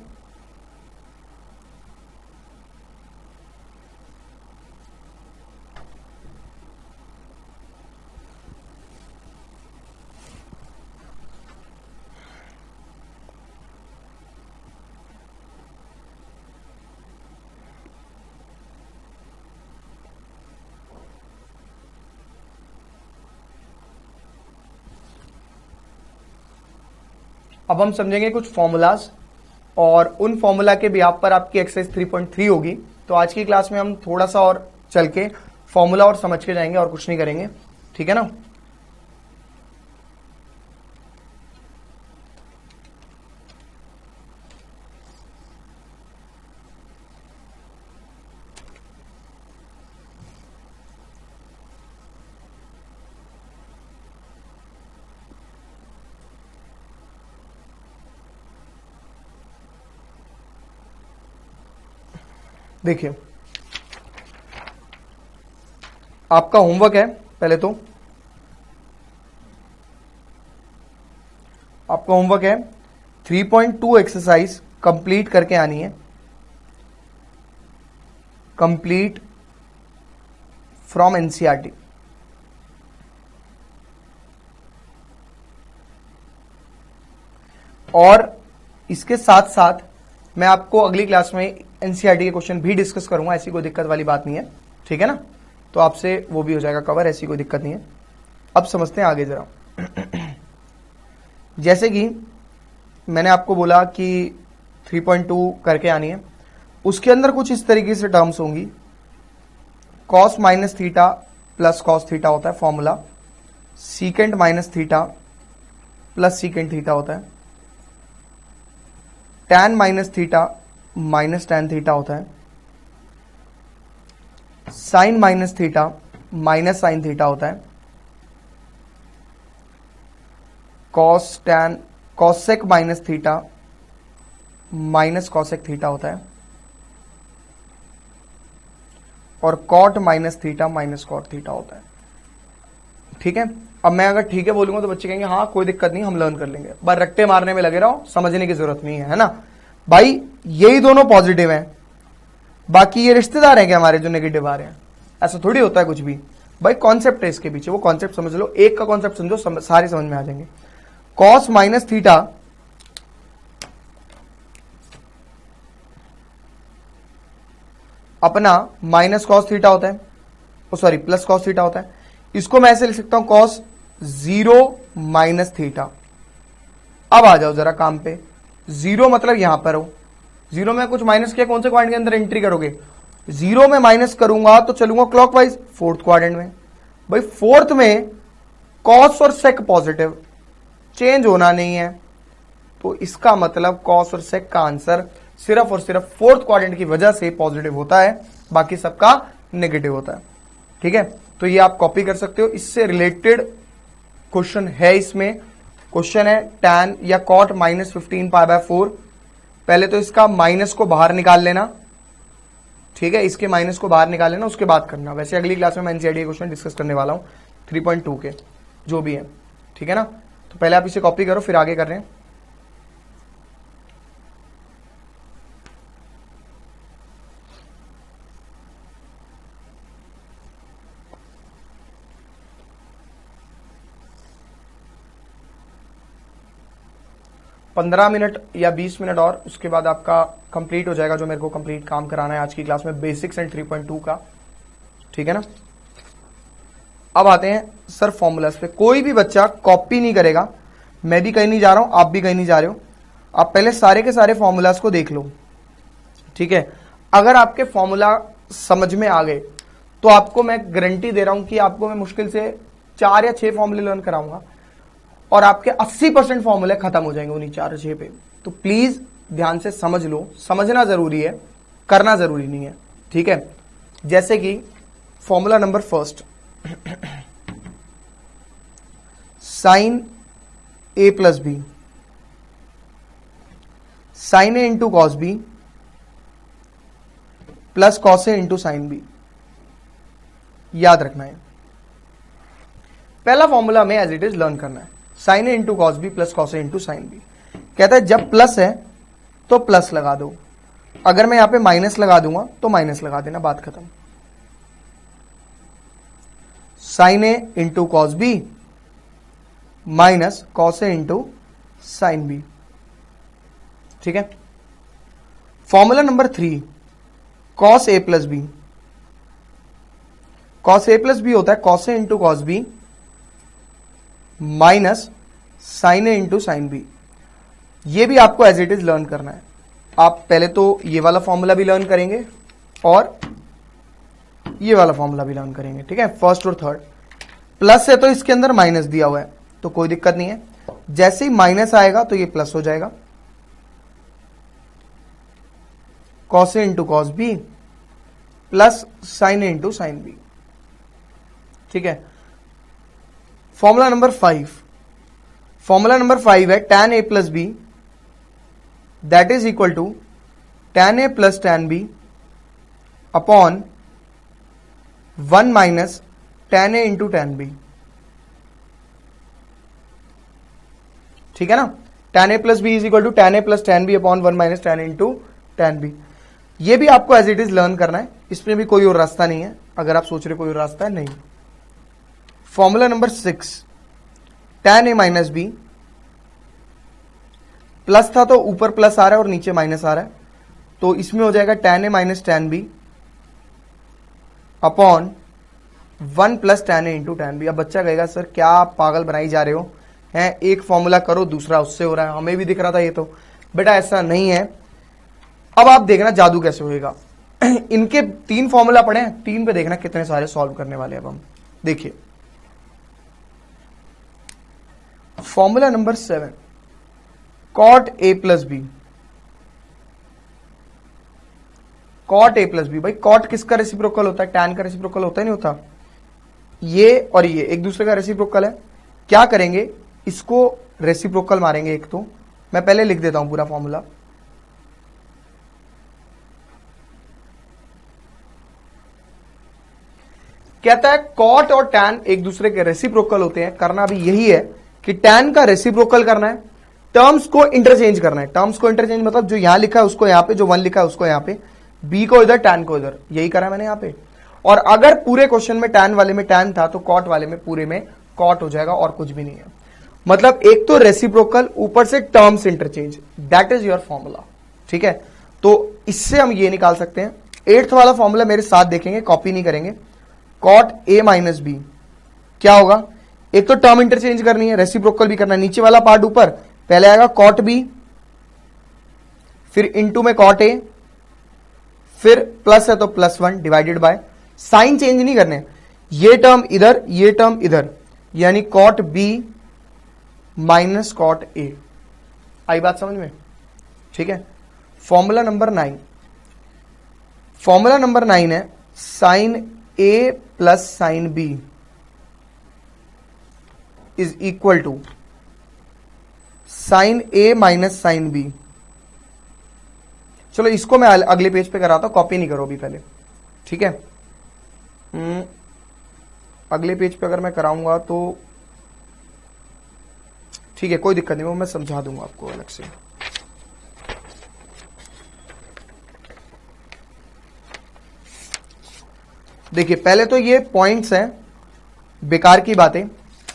अब हम समझेंगे कुछ फॉर्मूलाज, और उन फॉर्मूला के बिहाफ पर आपकी एक्सरसाइज 3.3 होगी। तो आज की क्लास में हम थोड़ा सा और चल के फॉर्मूला और समझ के जाएंगे, और कुछ नहीं करेंगे। ठीक है ना। देखिए, आपका होमवर्क है, पहले तो आपका होमवर्क है 3.2 एक्सरसाइज कंप्लीट करके आनी है, कंप्लीट फ्रॉम एनसीईआरटी। और इसके साथ साथ मैं आपको अगली क्लास में एनसीईआरटी के क्वेश्चन भी डिस्कस करूंगा, ऐसी कोई दिक्कत वाली बात नहीं है। ठीक है ना, तो आपसे वो भी हो जाएगा कवर, ऐसी कोई दिक्कत नहीं है। अब समझते हैं आगे जरा। जैसे कि मैंने आपको बोला कि 3.2 करके आनी है, उसके अंदर कुछ इस तरीके से टर्म्स होंगी। Cos minus theta plus cos theta होता है formula, secant minus theta plus secant theta होता है, tan minus theta minus tan theta होता है, sine minus theta minus sine theta होता है, cos tan cosec minus theta minus cosec theta होता है, और cot minus theta minus cot theta होता है। ठीक है, अब मैं अगर ठीक है बोलूंगा तो बच्चे कहेंगे हाँ कोई दिक्कत नहीं, हम लर्न कर लेंगे। बस रट्टे मारने में लगे रहो, समझने की जरूरत नहीं है ना भाई। यही दोनों पॉजिटिव हैं, बाकी ये रिश्तेदार हैं क्या हमारे जो नेगेटिव आ रहे हैं? ऐसा थोड़ी होता है कुछ भी भाई। कॉन्सेप्ट है इसके पीछे, वो कॉन्सेप्ट समझ लो। एक का कॉन्सेप्ट समझो, सारे समझ में आ जाएंगे। कॉस माइनस थीटा अपना माइनस कॉस थीटा होता है, सॉरी प्लस कॉस थीटा होता है। इसको मैं ऐसे लिख सकता हूं, कॉस 0 माइनस थीटा। अब आ जाओ जरा काम पे। 0 मतलब यहां पर हो, 0 में कुछ माइनस किया, कौन से क्वाड्रेंट के अंदर एंट्री करोगे? 0 में माइनस करूंगा तो चलूंगा क्लॉकवाइज, फोर्थ क्वाड्रेंट में। भाई फोर्थ में कॉस और सेक पॉजिटिव, चेंज होना नहीं है, तो इसका मतलब कॉस और सेक का आंसर सिर्फ और सिर्फ फोर्थ क्वाड्रेंट की वजह से पॉजिटिव होता है, बाकी सबका नेगेटिव होता है। ठीक है, तो ये आप कॉपी कर सकते हो। इससे रिलेटेड क्वेश्चन है, इसमें क्वेश्चन है tan या cot माइनस 15π/4। पहले तो इसका माइनस को बाहर निकाल लेना, ठीक है, इसके माइनस को बाहर निकाल लेना, उसके बाद करना। वैसे अगली क्लास में मैं एनसीईआरटी के क्वेश्चन डिस्कस करने वाला हूं 3.2 के जो भी है। ठीक है ना, तो पहले आप इसे कॉपी करो, फिर आगे कर रहे हैं। पंद्रह मिनट या 20 मिनट और उसके बाद आपका कंप्लीट हो जाएगा जो मेरे को कंप्लीट काम कराना है आज की क्लास में, बेसिक्स एंड 3.2 का। ठीक है ना, अब आते हैं सर फॉर्मूलाज पे। कोई भी बच्चा कॉपी नहीं करेगा, मैं भी कहीं नहीं जा रहा हूं, आप भी कहीं नहीं जा रहे हो। आप पहले सारे के सारे फॉर्मूलाज को देख लो। ठीक है, अगर आपके फॉर्मूला समझ में आ गए तो आपको मैं गारंटी दे रहा हूं कि आपको मैं मुश्किल से 4 या 6 फॉर्मूले लर्न कराऊंगा और आपके 80% फॉर्मूले खत्म हो जाएंगे उन्हीं 4 6 पे। तो प्लीज ध्यान से समझ लो, समझना जरूरी है, करना जरूरी नहीं है। ठीक है, जैसे कि formula number first, sine A plus B, sine A into cos B plus cos A into sine B. याद रखना है, पहला फॉर्मूला में एज इट इज लर्न करना है, sine A into cos B plus cos A into sine B. कहता है जब प्लस है तो प्लस लगा दो, अगर मैं यहां पे माइनस लगा दूंगा तो माइनस लगा देना, बात खत्म। Sine A into cos B minus cos A into sine B. ठीक है। Formula number 3, cos A plus B. Cos A plus B होता है cos A into cos B minus sine A into sine B. ये भी आपको as it is learn करना है। आप पहले तो ये वाला फॉर्मूला भी लर्न करेंगे और ये वाला फॉर्मूला भी लर्न करेंगे। ठीक है, फर्स्ट और थर्ड। प्लस है तो इसके अंदर माइनस दिया हुआ है तो कोई दिक्कत नहीं है, जैसे ही माइनस आएगा तो ये प्लस हो जाएगा। Cos A into cos B plus sine A into sine B. ठीक है। फॉर्मूला नंबर 5, फॉर्मूला नंबर 5 है tan a plus b that is equal to tan a plus tan b upon 1 minus tan a into tan b। ठीक है ना, tan a plus b is equal to tan a plus tan b upon 1 minus tan a into tan b। ये भी आपको as it is learn करना है, इसमें भी कोई और रास्ता नहीं है। अगर आप सोच रहे कोई और रास्ता है, नहीं। Formula number 6, tan a minus b, plus था तो ऊपर प्लस आ रहा है और नीचे माइनस आ रहा है, तो इसमें हो जाएगा tan a minus tan b upon 1 plus tan a into tan b। अब बच्चा कहेगा सर क्या आप पागल बनाई जा रहे हो, हैं एक फॉर्मूला करो दूसरा उससे हो रहा है, हमें भी दिख रहा था ये तो। बेटा ऐसा नहीं है, अब आप देखना जादू कैसे होएगा। इनके 3 फॉर्मूला पढ़े हैं, 3 पे देखना कितने सारे सॉल्व करने वाले हैं अब हम। देखिए formula number 7, cot a plus b. Cot a plus b, भाई कॉट किसका रेसिप्रोकल होता है? टैन का रेसिप्रोकल होता है, नहीं होता? ये और ये एक दूसरे का रेसिप्रोकल है। क्या करेंगे, इसको रेसिप्रोकल मारेंगे एक तो। मैं पहले लिख देता हूं पूरा फॉर्मूला। कहता है कॉट और टैन एक दूसरे के रेसिप्रोकल होते हैं। करना भी यही है कि टैन का रेसिप्रोकल करना है, टर्म्स को इंटरचेंज करना है। टर्म्स को इंटरचेंज मतलब जो यहां लिखा है उसको यहां पे, जो 1 लिखा है उसको यहां पे, बी को इधर टैन को इधर, यही करा मैंने यहां पे। और अगर पूरे क्वेश्चन में टैन वाले में टैन था तो कॉट वाले में पूरे में कॉट हो जाएगा और कुछ भी नहीं है। मतलब एक तो रेसिप्रोकल, ऊपर से terms interchange, that is your formula. ठीक है, तो इससे हम ये निकाल सकते हैं। 8th वाला फॉर्मूला मेरे साथ देखेंगे, कॉपी नहीं करेंगे। कॉट ए माइनस बी क्या होगा, एक तो टर्म इंटरचेंज करनी है, रेसिप्रोकल भी करना है। नीचे वाला पार्ट ऊपर, पहले आएगा कॉट बी, फिर इंटू में कॉट ए, फिर प्लस है तो +1 डिवाइडेड बाय, साइन चेंज नहीं करने, ये टर्म इधर ये टर्म इधर, यानी cot B minus cot A. आई बात समझ में? ठीक है। फॉर्मूला नंबर 9, फॉर्मूला नंबर 9 है sine A plus sine b is equal to sine A minus sine b. चलो इसको मैं अगले पेज पे कराता हूं, कॉपी नहीं करो अभी पहले। ठीक है, अगले पेज पे अगर मैं कराऊंगा तो ठीक है, कोई दिक्कत नहीं, वो मैं समझा दूंगा आपको अलग से। देखिए पहले तो ये पॉइंट्स हैं, बेकार की बातें।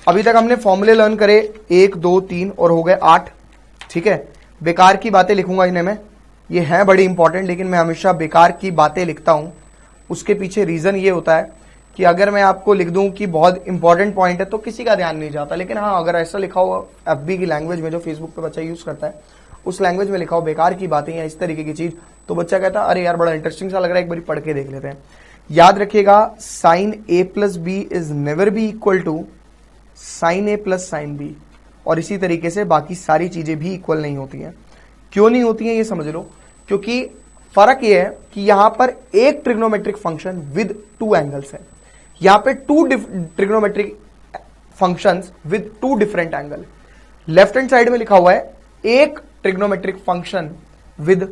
अभी तक हमने फॉर्मूले लर्न करे 1 2 3 और हो गए 8। ठीक है, बेकार की बातें लिखूंगा इन्हें मैं, ये हैं बड़ी इंपॉर्टेंट, लेकिन मैं हमेशा बेकार की बातें लिखता हूं। उसके पीछे रीजन ये होता है कि अगर मैं आपको लिख दूं कि बहुत इंपॉर्टेंट पॉइंट है तो किसी का ध्यान नहीं जाता। लेकिन हाँ, अगर ऐसा लिखा हो एफबी की लैंग्वेज में, जो फेसबुक पे बच्चा यूज करता है, उस लैंग्वेज में लिखा हो बेकार की बातें या इस तरीके की चीज, तो बच्चा कहता है अरे यार बड़ा इंटरेस्टिंग सा लग रहा है, एक बार पढ़ के देख लेते हैं। याद रखिएगा, sine A plus b is never be equal to sine A plus sine b. और इसी तरीके से बाकी सारी चीजें भी इक्वल नहीं होती हैं। क्यों नहीं होती हैं ये समझ लो, क्योंकि फर्क ये है कि यहां पर एक ट्रिग्नोमेट्रिक फंक्शन विद 2 एंगल्स है, यहां पे 2 trigonometric functions with 2 different angle. Left hand side में लिखा हुआ है एक trigonometric function with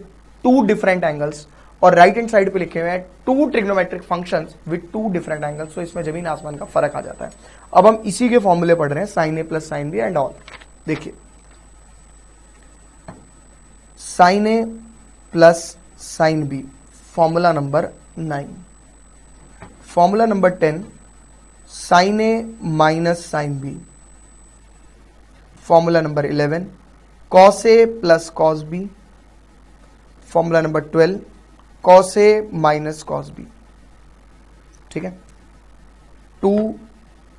2 different angles, और राइट हैंड साइड पे लिखे हुए हैं two trigonometric functions with two different angles, तो इसमें जमीन आसमान का फर्क आ जाता है। अब हम इसी के फॉर्मूले पढ़ रहे हैं, sine A plus sine B and all. देखिए sine A plus sine B, formula number 9। Formula number 10, sine A minus sine B. Formula number 11, cos A plus cos B. Formula number 12, cos A minus cos B. ठीक है, 2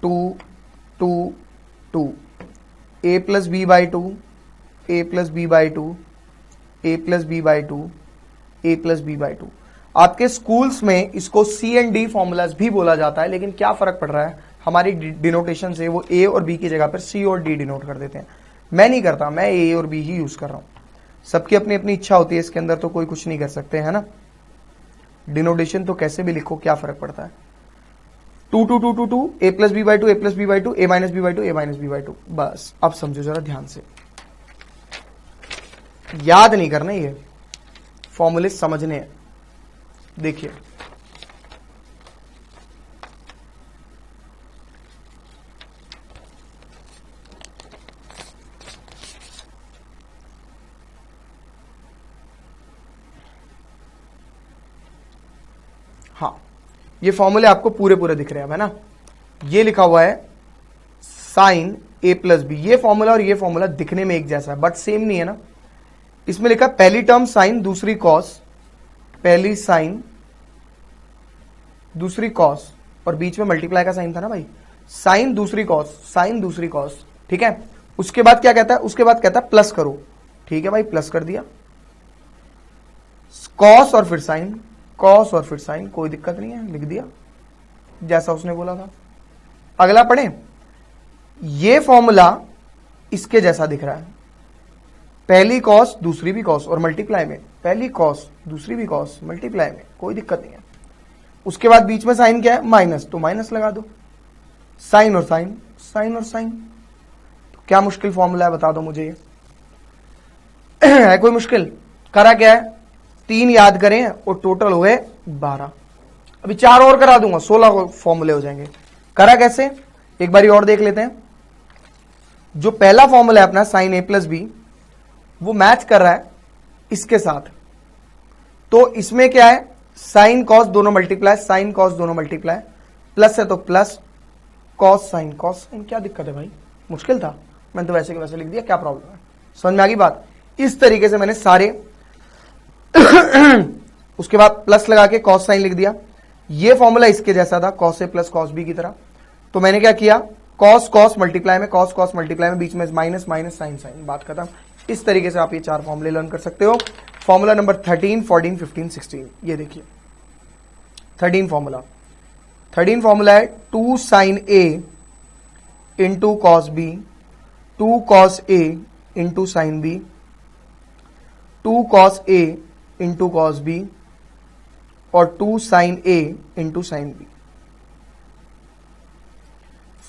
2 2 2, ए plus B by 2, A plus B by 2, A plus B by 2, A plus B by 2। आपके schools में इसको सी and D formulas भी बोला जाता है, लेकिन क्या फर्क पड़ रहा है, हमारी डिनोटेशन से वो ए और बी की जगह पर सी और डी डिनोट कर देते हैं। मैं नहीं करता, मैं ए और बी ही यूज कर रहा हूं। सबकी अपनी अपनी इच्छा होती है, इसके अंदर तो कोई कुछ नहीं कर सकते, है ना। डिनोटेशन तो कैसे भी लिखो, क्या फर्क पड़ता है। 2 2 2 2 2, ए plus B by 2, A plus B by 2, a minus b by 2, a minus b by 2। बस अब समझो जरा ध्यान से, याद नहीं करना, ये फॉर्मूले समझने हैं। देखिए हाँ, ये फॉर्मूले आपको पूरे पूरे दिख रहे हैं, है ना। ये लिखा हुआ है साइन ए प्लस बी, ये फॉर्मूला और ये फॉर्मूला दिखने में एक जैसा है बट सेम नहीं है ना। इसमें लिखा पहली टर्म साइन दूसरी कॉस, पहली साइन दूसरी कॉस, और बीच में मल्टीप्लाई का साइन था ना भाई, साइन दूसरी कॉस, साइन दूसरी कॉस। ठीक है, उसके बाद क्या कहता है, उसके बाद कहता है प्लस करो। ठीक है भाई, प्लस कर दिया, कॉस और फिर साइन, कॉस और फिर साइन, कोई दिक्कत नहीं है, लिख दिया जैसा उसने बोला था। अगला पढ़े, ये फॉर्मूला इसके जैसा दिख रहा है, पहली कॉस दूसरी भी कॉस और मल्टीप्लाई में, पहली कॉस दूसरी भी कॉस मल्टीप्लाई में, कोई दिक्कत नहीं है। उसके बाद बीच में साइन क्या है, माइनस, तो माइनस लगा दो, साइन और साइन, साइन और साइन। तो क्या मुश्किल फॉर्मूला है बता दो मुझे ये है कोई मुश्किल। करा क्या है, 3 याद करें और टोटल हुए 12। अभी 4 और करा दूंगा, 16 फॉर्मूले हो जाएंगे। करा कैसे, एक बारी और देख लेते हैं। जो पहला फॉर्मूला है अपना साइन ए प्लस बी, वो मैच कर रहा है इसके साथ, तो इसमें क्या है, साइन कॉस दोनों मल्टीप्लाई, साइन कॉस दोनों मल्टीप्लाई, प्लस है तो plus, cos sine, cos sine. क्या दिक्कत है भाई, मुश्किल था, मैंने तो वैसे के वैसे लिख दिया, क्या प्रॉब्लम है, समझ में आ गई बात। इस तरीके से मैंने सारे उसके बाद प्लस लगा के कॉस साइन लिख दिया। ये फॉर्मूला इसके जैसा था, cos A plus cos B की तरह, तो मैंने क्या किया, कॉस कॉस मल्टीप्लाई में, कॉस कॉस मल्टीप्लाई में, बीच में माइनस माइनस साइन साइन, बात खत्म। इस तरीके से आप ये 4 फॉर्मूले लर्न कर सकते हो। फॉर्मूला नंबर 13, 14, 15, 16, ये देखिए 13 फॉर्मूला। 13 फॉर्मूला है 2 sine A into cos B, 2 cos A into sine B, 2 cos A into cos B, और 2 sine A into sine B.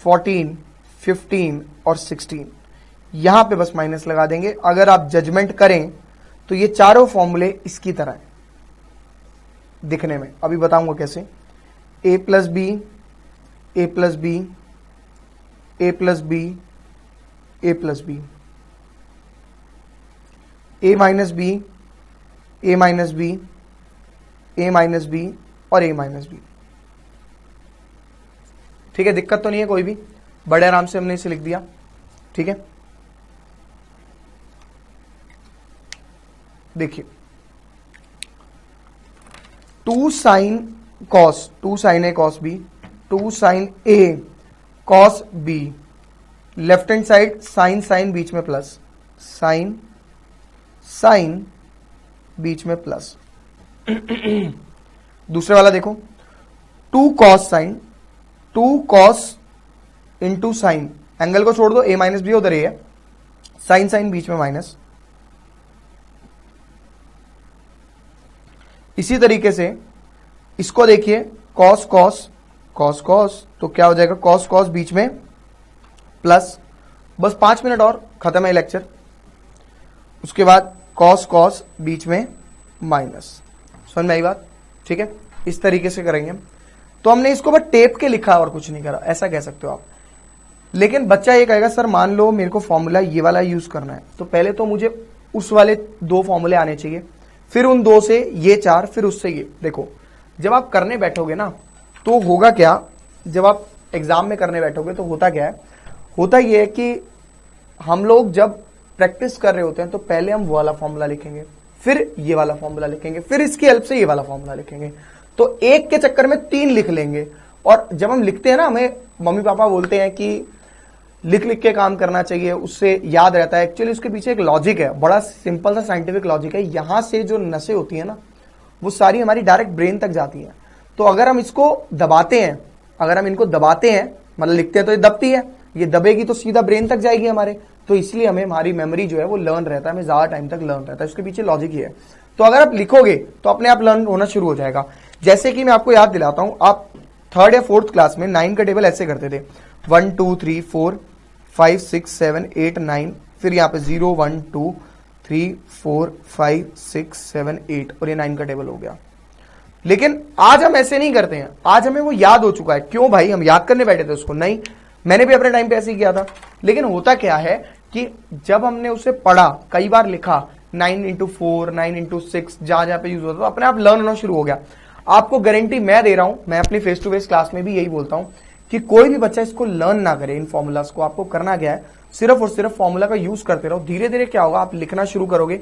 14, 15 और 16 यहां पे बस माइनस लगा देंगे। अगर आप जजमेंट करें तो ये चारों फॉर्मूले इसकी तरह है दिखने में, अभी बताऊंगा कैसे। ए प्लस बी, ए प्लस बी, ए प्लस बी, ए प्लस बी, ए माइनस बी, ए माइनस बी, ए माइनस बी और ए माइनस बी। ठीक है, दिक्कत तो नहीं है कोई भी, बड़े आराम से हमने इसे लिख दिया। ठीक है, देखिए 2 sine cos, 2 sine A cos B, 2 sine A cos B, left hand side sine sine बीच में प्लस, साइन साइन बीच में प्लस। दूसरे वाला देखो 2 cos sine, 2 cos into sine, angle को छोड़ दो, ए माइनस बी उधर ए है, साइन साइन बीच में माइनस। इसी तरीके से इसको देखिए, कॉस कॉस, कॉस कॉस, तो क्या हो जाएगा, कॉस कॉस बीच में प्लस। बस 5 मिनट और खत्म है लेक्चर। उसके बाद कॉस कॉस बीच में माइनस, समझ में आई बात? ठीक है, इस तरीके से करेंगे हम। तो हमने इसको बस टेप के लिखा और कुछ नहीं करा, ऐसा कह सकते हो आप। लेकिन बच्चा ये कहेगा सर मान लो मेरे को फॉर्मूला ये वाला यूज करना है, तो पहले तो मुझे उस वाले 2 फॉर्मूले आने चाहिए, फिर उन 2 से ये 4, फिर उससे ये। देखो जब आप करने बैठोगे ना तो होगा क्या, जब आप एग्जाम में करने बैठोगे तो होता क्या है, होता ये है कि हम लोग जब प्रैक्टिस कर रहे होते हैं तो पहले हम वो वाला फॉर्मूला लिखेंगे, फिर ये वाला फॉर्मूला लिखेंगे, फिर इसकी हेल्प से ये वाला फॉर्मूला लिखेंगे। तो एक के चक्कर में 3 लिख लेंगे। और जब हम लिखते हैं ना, हमें मम्मी पापा बोलते हैं कि लिख लिख के काम करना चाहिए, उससे याद रहता है। एक्चुअली उसके पीछे एक लॉजिक है, बड़ा सिंपल सा साइंटिफिक लॉजिक है। यहां से जो नसें होती है ना, वो सारी हमारी डायरेक्ट ब्रेन तक जाती है। तो अगर हम इसको दबाते हैं, अगर हम इनको दबाते हैं, मतलब लिखते हैं तो ये दबती है, ये दबेगी तो सीधा ब्रेन तक जाएगी हमारे। तो इसलिए हमें हमारी मेमोरी जो है वो लर्न रहता है, हमें ज्यादा टाइम तक लर्न रहता है। उसके पीछे लॉजिक ही है। तो अगर आप लिखोगे तो अपने आप लर्न होना शुरू हो जाएगा। जैसे कि मैं आपको याद दिलाता हूं, आप 3rd या 4th क्लास में 9 का टेबल ऐसे करते थे, 1 2 3 4 5 6 7 8 9, फिर यहाँ पे 0 1 2 3 4 5 6 7 8, और ये 9 का टेबल हो गया। लेकिन आज हम ऐसे नहीं करते हैं, आज हमें वो याद हो चुका है। क्यों भाई, हम याद करने बैठे थे उसको? नहीं, मैंने भी अपने टाइम पे ऐसे ही किया था। लेकिन होता क्या है कि जब हमने उसे पढ़ा, कई बार लिखा, 9 into 4 9 into 6, जहां जहां पे यूज होता है, तो अपने आप लर्न होना शुरू हो गया। आपको गारंटी मैं दे रहा हूं, मैं अपनी फेस टू फेस क्लास में भी यही बोलता हूं कि कोई भी बच्चा इसको लर्न ना करे, इन फॉर्मूलाज को। आपको करना क्या है, सिर्फ और सिर्फ फॉर्मूला का यूज करते रहो। धीरे धीरे क्या होगा, आप लिखना शुरू करोगे,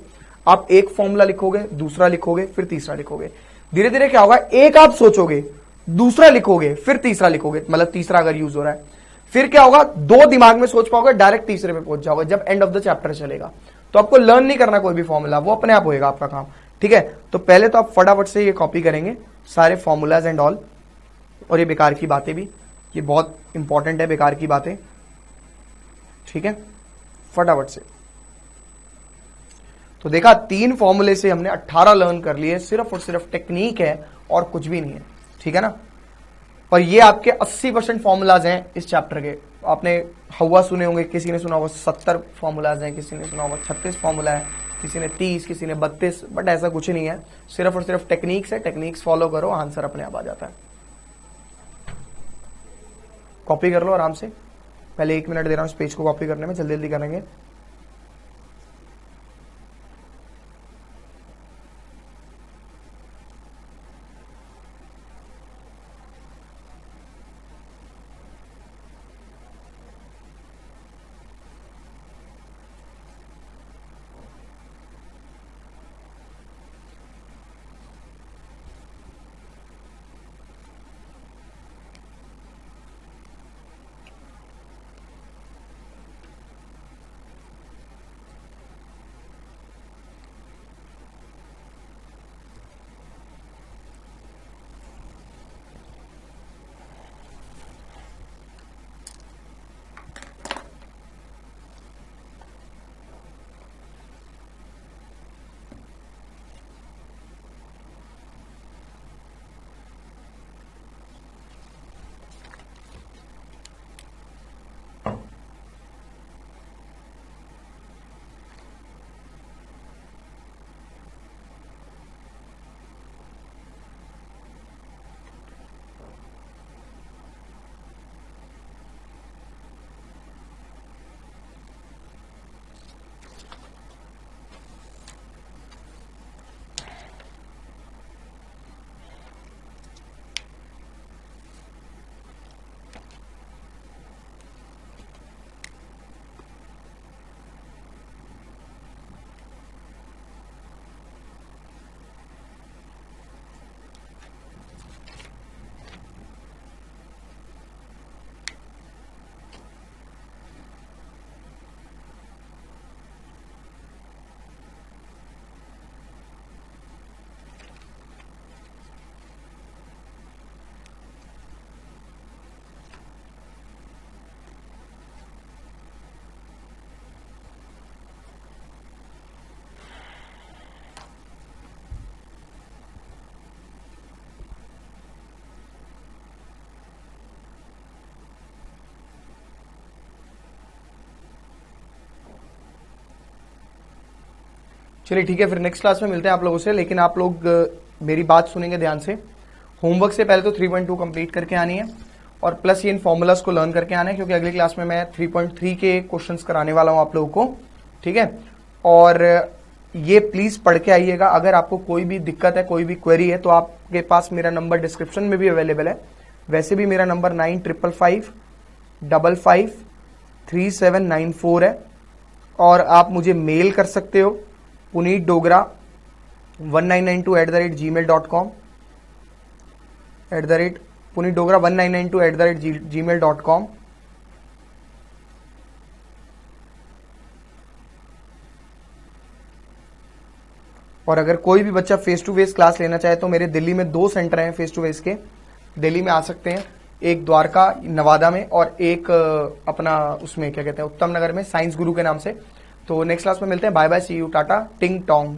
आप एक फॉर्मूला लिखोगे, दूसरा लिखोगे, फिर तीसरा लिखोगे। धीरे धीरे क्या होगा, एक आप सोचोगे, दूसरा लिखोगे, फिर तीसरा लिखोगे, मतलब तीसरा अगर यूज हो रहा है, फिर क्या होगा, 2 दिमाग में सोच पाओगे, डायरेक्ट तीसरे पे पहुंच जाओगे जब एंड ऑफ द चैप्टर चलेगा। तो आपको लर्न नहीं करना कोई भी फॉर्मूला, वो अपने आप होएगा आपका काम। ठीक है, तो पहले तो आप फटाफट से ये कॉपी करेंगे सारे फॉर्मूलाज एंड ऑल, और ये बेकार की बातें भी, ये बहुत इंपॉर्टेंट है बेकार की बातें। ठीक है, फटाफट से। तो देखा, 3 फॉर्मूले से हमने 18 लर्न कर लिए, सिर्फ और सिर्फ टेक्निक है और कुछ भी नहीं है। ठीक है ना? और ये आपके 80% फॉर्मूलाज हैं इस चैप्टर के। आपने हवा सुने होंगे, किसी ने सुना होगा 70 फॉर्मूलाज हैं, किसी ने सुना होगा 36 फॉर्मूला है, किसी ने 30, किसी ने 32, बट ऐसा कुछ नहीं है। सिर्फ और सिर्फ टेक्निक्स है, टेक्निक्स फॉलो करो, आंसर अपने आप आ जाता है। कॉपी कर लो आराम से। पहले 1 मिनट दे रहा हूं इस पेज को कॉपी करने में, जल्दी जल्दी करेंगे। चलिए ठीक है, फिर नेक्स्ट क्लास में मिलते हैं आप लोगों से। लेकिन आप लोग मेरी बात सुनेंगे ध्यान से। होमवर्क से पहले तो 3.2 कंप्लीट करके आनी है और प्लस ये इन फॉर्मूलाज को लर्न करके आना है, क्योंकि अगली क्लास में मैं 3.3 के क्वेश्चंस कराने वाला हूं आप लोगों को, ठीक है। और ये प्लीज पढ़ के आइएगा। अगर आपको कोई भी दिक्कत है, कोई भी क्वेरी है, तो आपके पास मेरा नंबर डिस्क्रिप्शन में भी अवेलेबल है। वैसे भी मेरा नंबर 9555553794 है और आप मुझे मेल कर सकते हो punitdogra1992@gmail.com punitdogra1992@gmail.com। और अगर कोई भी बच्चा फेस टू फेस क्लास लेना चाहे तो मेरे दिल्ली में 2 सेंटर हैं फेस टू फेस के, दिल्ली में आ सकते हैं। एक द्वारका नवादा में और एक अपना उसमें क्या कहते हैं उत्तम नगर में, साइंस गुरु के नाम से। तो नेक्स्ट क्लास में मिलते हैं। Bye bye, see you, tata, टिंग टोंग।